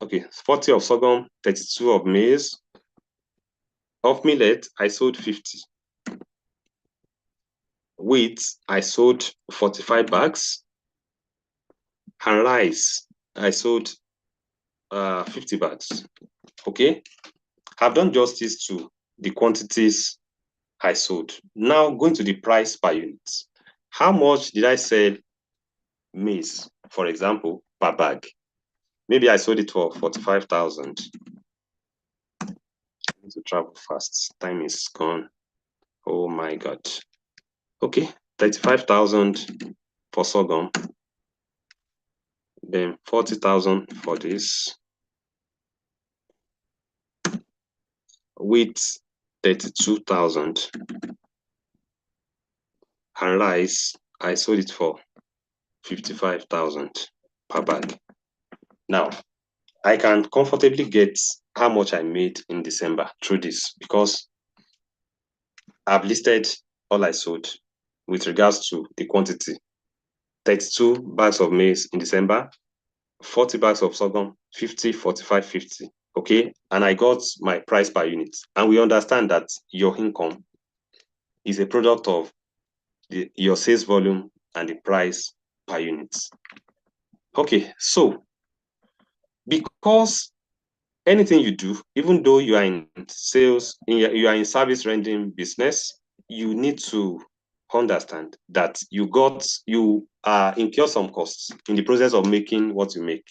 [SPEAKER 3] Okay, 40 of sorghum, 32 of maize. Of millet, I sold 50. Wheat, I sold 45 bags. And rice, I sold 50 bags. Okay, I've done justice to the quantities I sold. Now going to the price per unit. How much did I sell maize, for example, per bag? Maybe I sold it for 45,000. I need to travel fast. Time is gone. Oh my God. Okay, 35,000 for sorghum. Then 40,000 for this. Wheat, 32,000. And rice, I sold it for 55,000 per bag. Now, I can comfortably get how much I made in December through this because I've listed all I sold with regards to the quantity. 32 bags of maize in December, 40 bags of sorghum, 50, 45, 50. Okay, and I got my price per unit. And we understand that your income is a product of your sales volume and the price per unit. Okay, so because anything you do, even though you are in sales, you are in service rendering business, you need to understand that you incur some costs in the process of making what you make.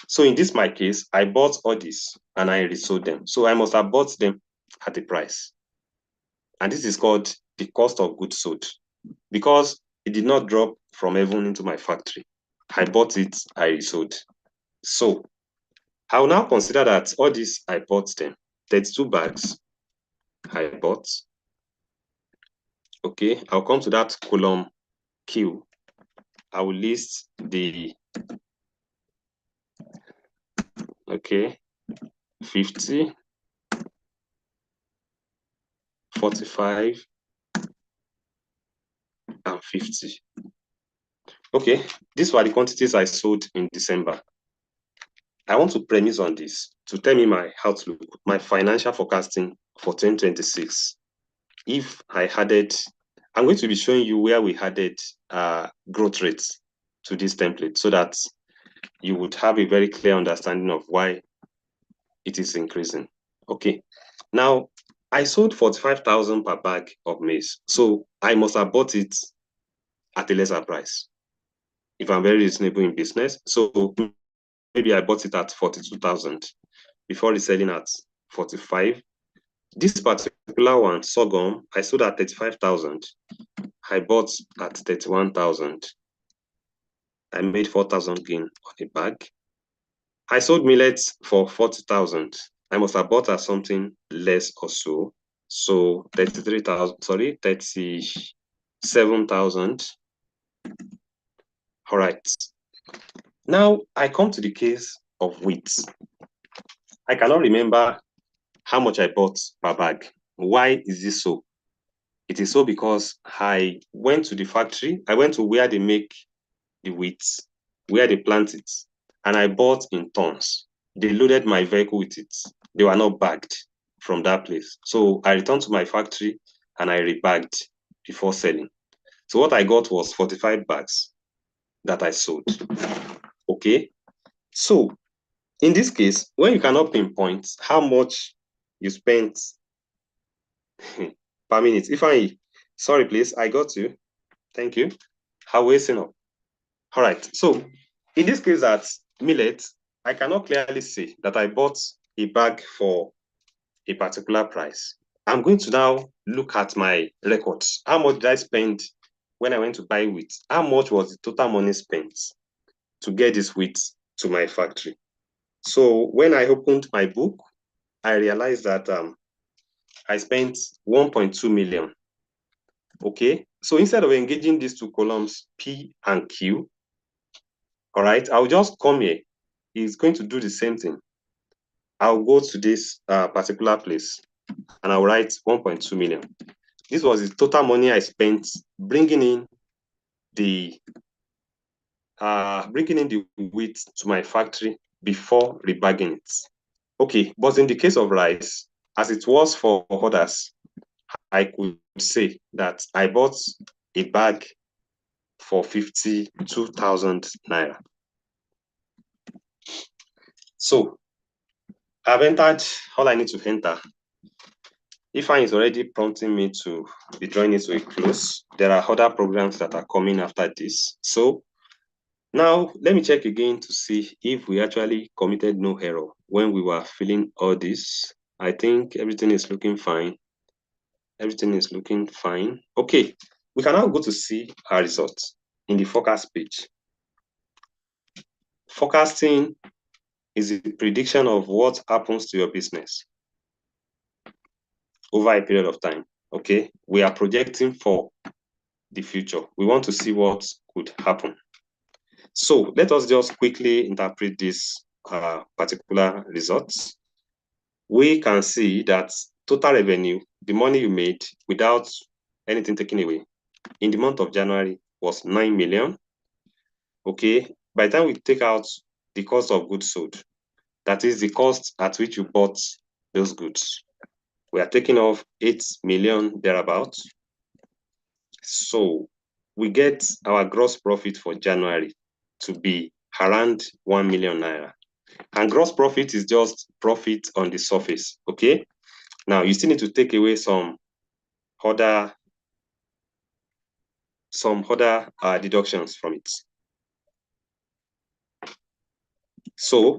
[SPEAKER 3] So in this my case, I bought all this and I resold them. So I must have bought them at a price. And this is called the cost of goods sold, because it did not drop from heaven into my factory. I bought it, I resold. So I will now consider that all this I bought them. 32 bags I bought. Okay, I'll come to that column Q. I will list the 50, 45, and 50. Okay, these were the quantities I sold in December. I want to premise on this to tell me my outlook, my financial forecasting for 2026. If I added, I'm going to be showing you where we added growth rates to this template so that you would have a very clear understanding of why it is increasing. Okay, now I sold 45,000 per bag of maize, so I must have bought it at a lesser price if I'm very reasonable in business. So maybe I bought it at 42,000 before reselling at 45. This particular one, sorghum, I sold at 35,000. I bought at 31,000. I made 4,000 gain on a bag. I sold millets for 40,000. I must have bought at something less or so. So 37,000. All right. Now I come to the case of wheat. I cannot remember how much I bought per bag. Why is this so? It is so because I went to the factory. I went to where they make the wheat, where they plant it, and I bought in tons. They loaded my vehicle with it. They were not bagged from that place. So I returned to my factory and I rebagged before selling. So what I got was 45 bags that I sold. Okay. So in this case, when you cannot pinpoint how much you spent per minute, sorry, please, I got you. Thank you. How wasting up. All right. So in this case at millet, I cannot clearly say that I bought a bag for a particular price. I'm going to now look at my records. How much did I spend when I went to buy wheat? How much was the total money spent to get this wheat to my factory? So when I opened my book, I realized that I spent 1.2 million. Okay, so instead of engaging these two columns, P and Q, all right, I'll just come here. It's going to do the same thing. I'll go to this particular place and I'll write 1.2 million. This was the total money I spent bringing in the wheat to my factory before rebagging it. Okay, but in the case of rice, as it was for others, I could say that I bought a bag for 52,000 naira. So I've entered all I need to enter. IFFA is already prompting me to be drawing it to a close. There are other programs that are coming after this. So now let me check again to see if we actually committed no error when we were filling all this. I think everything is looking fine. Everything is looking fine. Okay, we can now go to see our results in the forecast page. Forecasting is the prediction of what happens to your business over a period of time. Okay, we are projecting for the future. We want to see what could happen. So let us just quickly interpret this particular results. We can see that total revenue, the money you made without anything taken away, in the month of January was 9 million. Okay, by the time we take out the cost of goods sold. That is the cost at which you bought those goods. We are taking off 8 million thereabouts. So we get our gross profit for January to be around 1 million naira. And gross profit is just profit on the surface, okay? Now you still need to take away some other deductions from it. So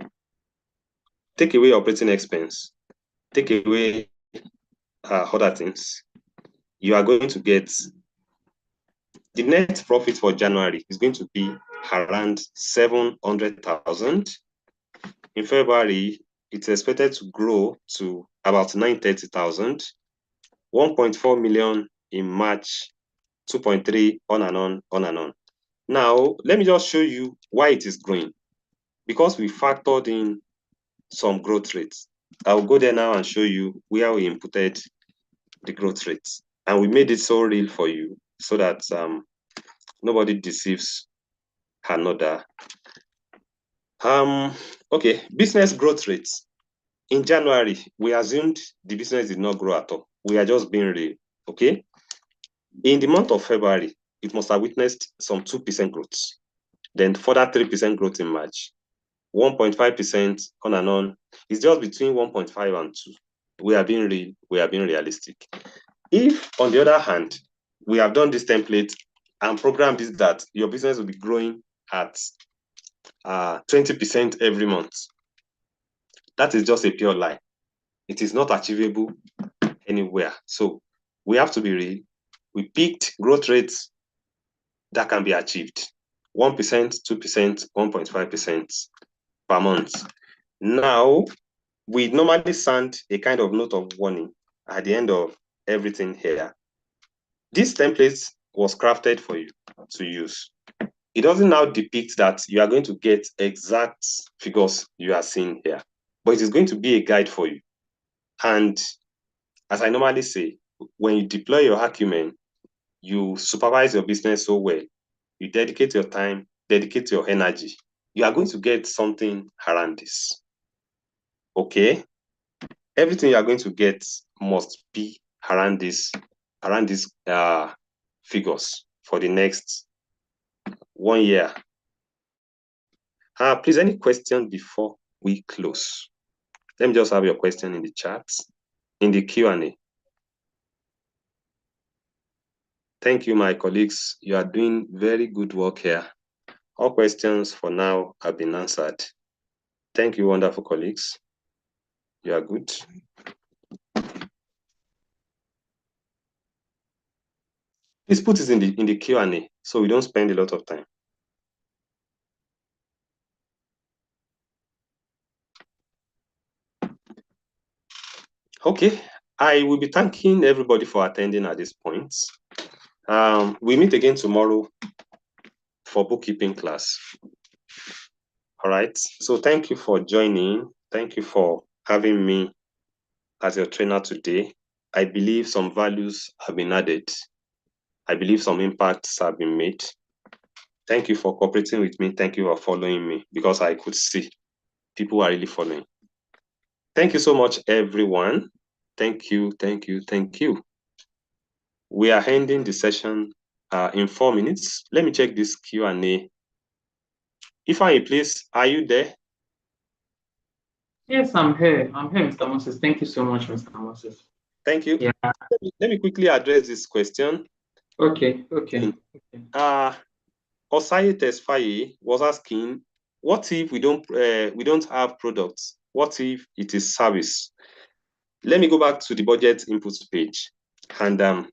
[SPEAKER 3] take away operating expense, take away other things. You are going to get the net profit for January is going to be around 700,000. In February, it's expected to grow to about 930,000, 1.4 million in March, 2.3 on and on, on and on. Now, let me just show you why it is growing. Because we factored in some growth rates. I'll go there now and show you where we inputted the growth rates. And we made it so real for you so that nobody deceives another. Okay, business growth rates. In January, we assumed the business did not grow at all. We are just being real, okay? In the month of February, it must have witnessed some 2% growth. Then further 3% growth in March, 1.5% on and on. It's just between 1.5 and 2. We are being real, we are being realistic. If, on the other hand, we have done this template and programmed this that your business will be growing at 20% every month, that is just a pure lie. It is not achievable anywhere. So we have to be real. We picked growth rates that can be achieved. 1%, 2%, 1.5% per month. Now, we normally send a kind of note of warning at the end of everything here. This template was crafted for you to use. It doesn't now depict that you are going to get exact figures you are seeing here, but it is going to be a guide for you. And as I normally say, when you deploy your acumen, you supervise your business so well, you dedicate your time, dedicate your energy, you are going to get something around this. Okay? Everything you are going to get must be around these figures for the next 1 year. Please, any question before we close? Let me just have your question in the chat, in the Q&A. Thank you, my colleagues. You are doing very good work here. All questions for now have been answered. Thank you, wonderful colleagues. You are good. Please put it in the Q&A so we don't spend a lot of time. Okay, I will be thanking everybody for attending at this point. We meet again tomorrow for bookkeeping class. All right, so thank you for joining. Thank you for having me as your trainer today. I believe some values have been added. I believe some impacts have been made. Thank you for cooperating with me. Thank you for following me, because I could see people are really following. Thank you so much, everyone. Thank you, thank you, thank you. We are ending the session in 4 minutes. Let me check this Q&A. Ifeanyi, please, are you there?
[SPEAKER 2] Yes, I'm here. I'm here, Mr. Moses. Thank you so much, Mr. Moses.
[SPEAKER 3] Thank you.
[SPEAKER 2] Yeah.
[SPEAKER 3] Let me quickly address this question.
[SPEAKER 2] Okay.
[SPEAKER 3] Osayi Tesfaye was asking, what if we don't have products? What if it is service? Let me go back to the budget inputs page, and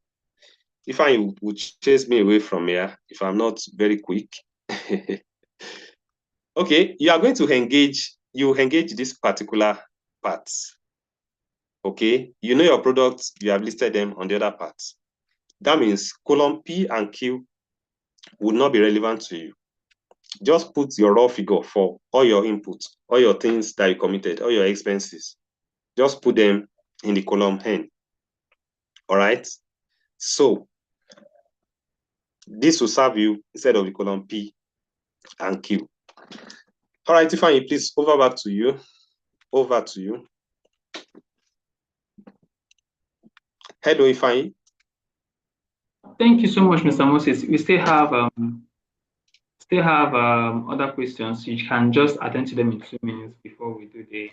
[SPEAKER 3] if I would chase me away from here, if I'm not very quick. Okay, you are going to engage this particular parts. Okay, you know your products, you have listed them on the other parts. That means column P and Q would not be relevant to you. Just put your raw figure for all your inputs, all your things that you committed, all your expenses. Just put them in the column N. All right. So this will serve you instead of the column P and Q. All right, Ifeanyi, please, back to you. Over to you. Hello, Ifeanyi.
[SPEAKER 2] Thank you so much, Mr. Moses. We still have other questions. You can just attend to them in 2 minutes before we do the.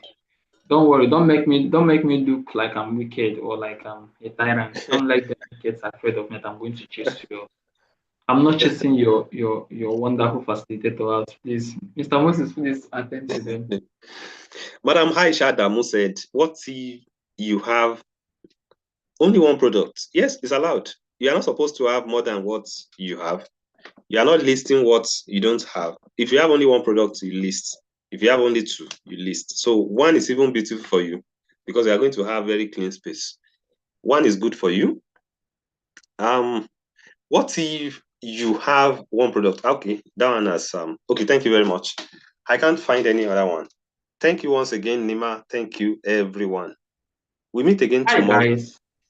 [SPEAKER 2] Don't worry. Don't make me look like I'm wicked or like I'm a tyrant. Don't let them get afraid of me that I'm going to chase you. I'm not chasing your wonderful facilitator out. Please, Mr. Moses, please attend to them.
[SPEAKER 3] Madam Aisha Adamu said, what if you have only one product? Yes, it's allowed. You are not supposed to have more than what you have. You are not listing what you don't have. If you have only one product, you list. If you have only two, you list. So one is even beautiful for you because you are going to have very clean space. One is good for you. What if you have one product? Okay, that one has okay, thank you very much. I can't find any other one. Thank you once again, Nima. Thank you, everyone. We meet again tomorrow.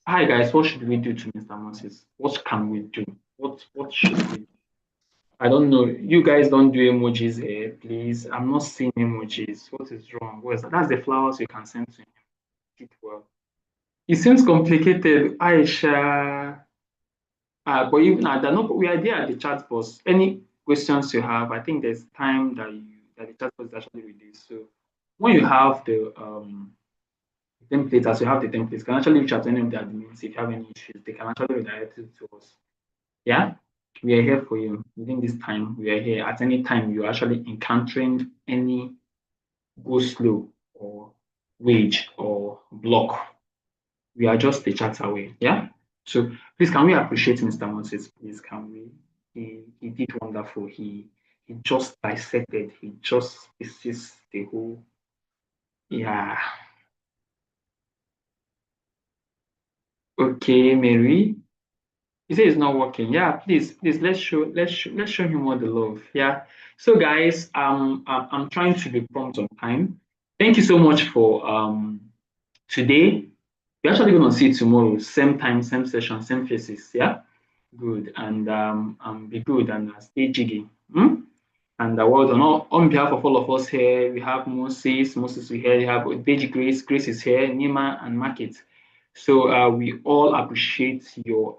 [SPEAKER 2] Hi guys, what should we do to Mr. Moses? What can we do? What should we do? I don't know. You guys don't do emojis here, please. I'm not seeing emojis. What is wrong? That's the flowers you can send to him. Keep well. It seems complicated, Aisha. But even we are there at the chat box. Any questions you have, I think there's time that the chat box is actually reduced. So when you have the templates, as you have the templates, you can actually reach out to any of the admins if you have any issues. They can actually redirect it to us. Yeah, we are here for you. Within this time, we are here. At any time you're actually encountering any go slow or wage or block, we are just a chat away. Yeah. So please, can we appreciate Mr. Moses? Please, can we? He did wonderful. He just dissected. He just pieces the whole. Yeah. Okay, Mary. He said it's not working. Yeah, please, let's show him all the love. Yeah. So guys, I'm trying to be prompt on time. Thank you so much for today. We're actually gonna see tomorrow, same time, same session, same faces. Yeah. Good. And be good and stay jiggy. And well done. On behalf of all of us here, we have Moses we here, we have Deji Grace is here, Nima and Market. So we all appreciate your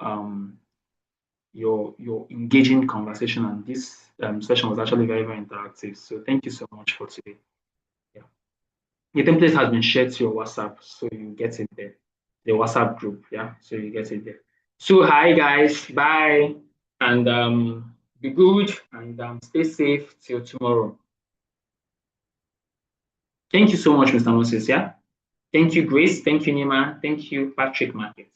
[SPEAKER 2] engaging conversation, and this session was actually very, very interactive. So thank you so much for today. Yeah. The template has been shared to your WhatsApp, so you get it there. The WhatsApp group, yeah. So you get it there. So hi guys, bye, and be good and stay safe till tomorrow. Thank you so much, Mr. Moses. Yeah. Thank you, Grace. Thank you, Nima. Thank you, Patrick Market.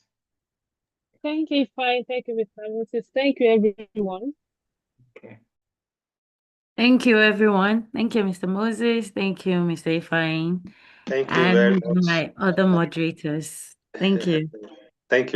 [SPEAKER 4] Thank you, Ifeanyi. Thank you, Mr. Moses. Thank you, everyone.
[SPEAKER 2] Okay.
[SPEAKER 5] Thank you, everyone. Thank you, Mr. Moses. Thank you, Mr. Ifeanyi.
[SPEAKER 3] Thank you very much.
[SPEAKER 5] And my other moderators. Thank you.
[SPEAKER 3] Thank you.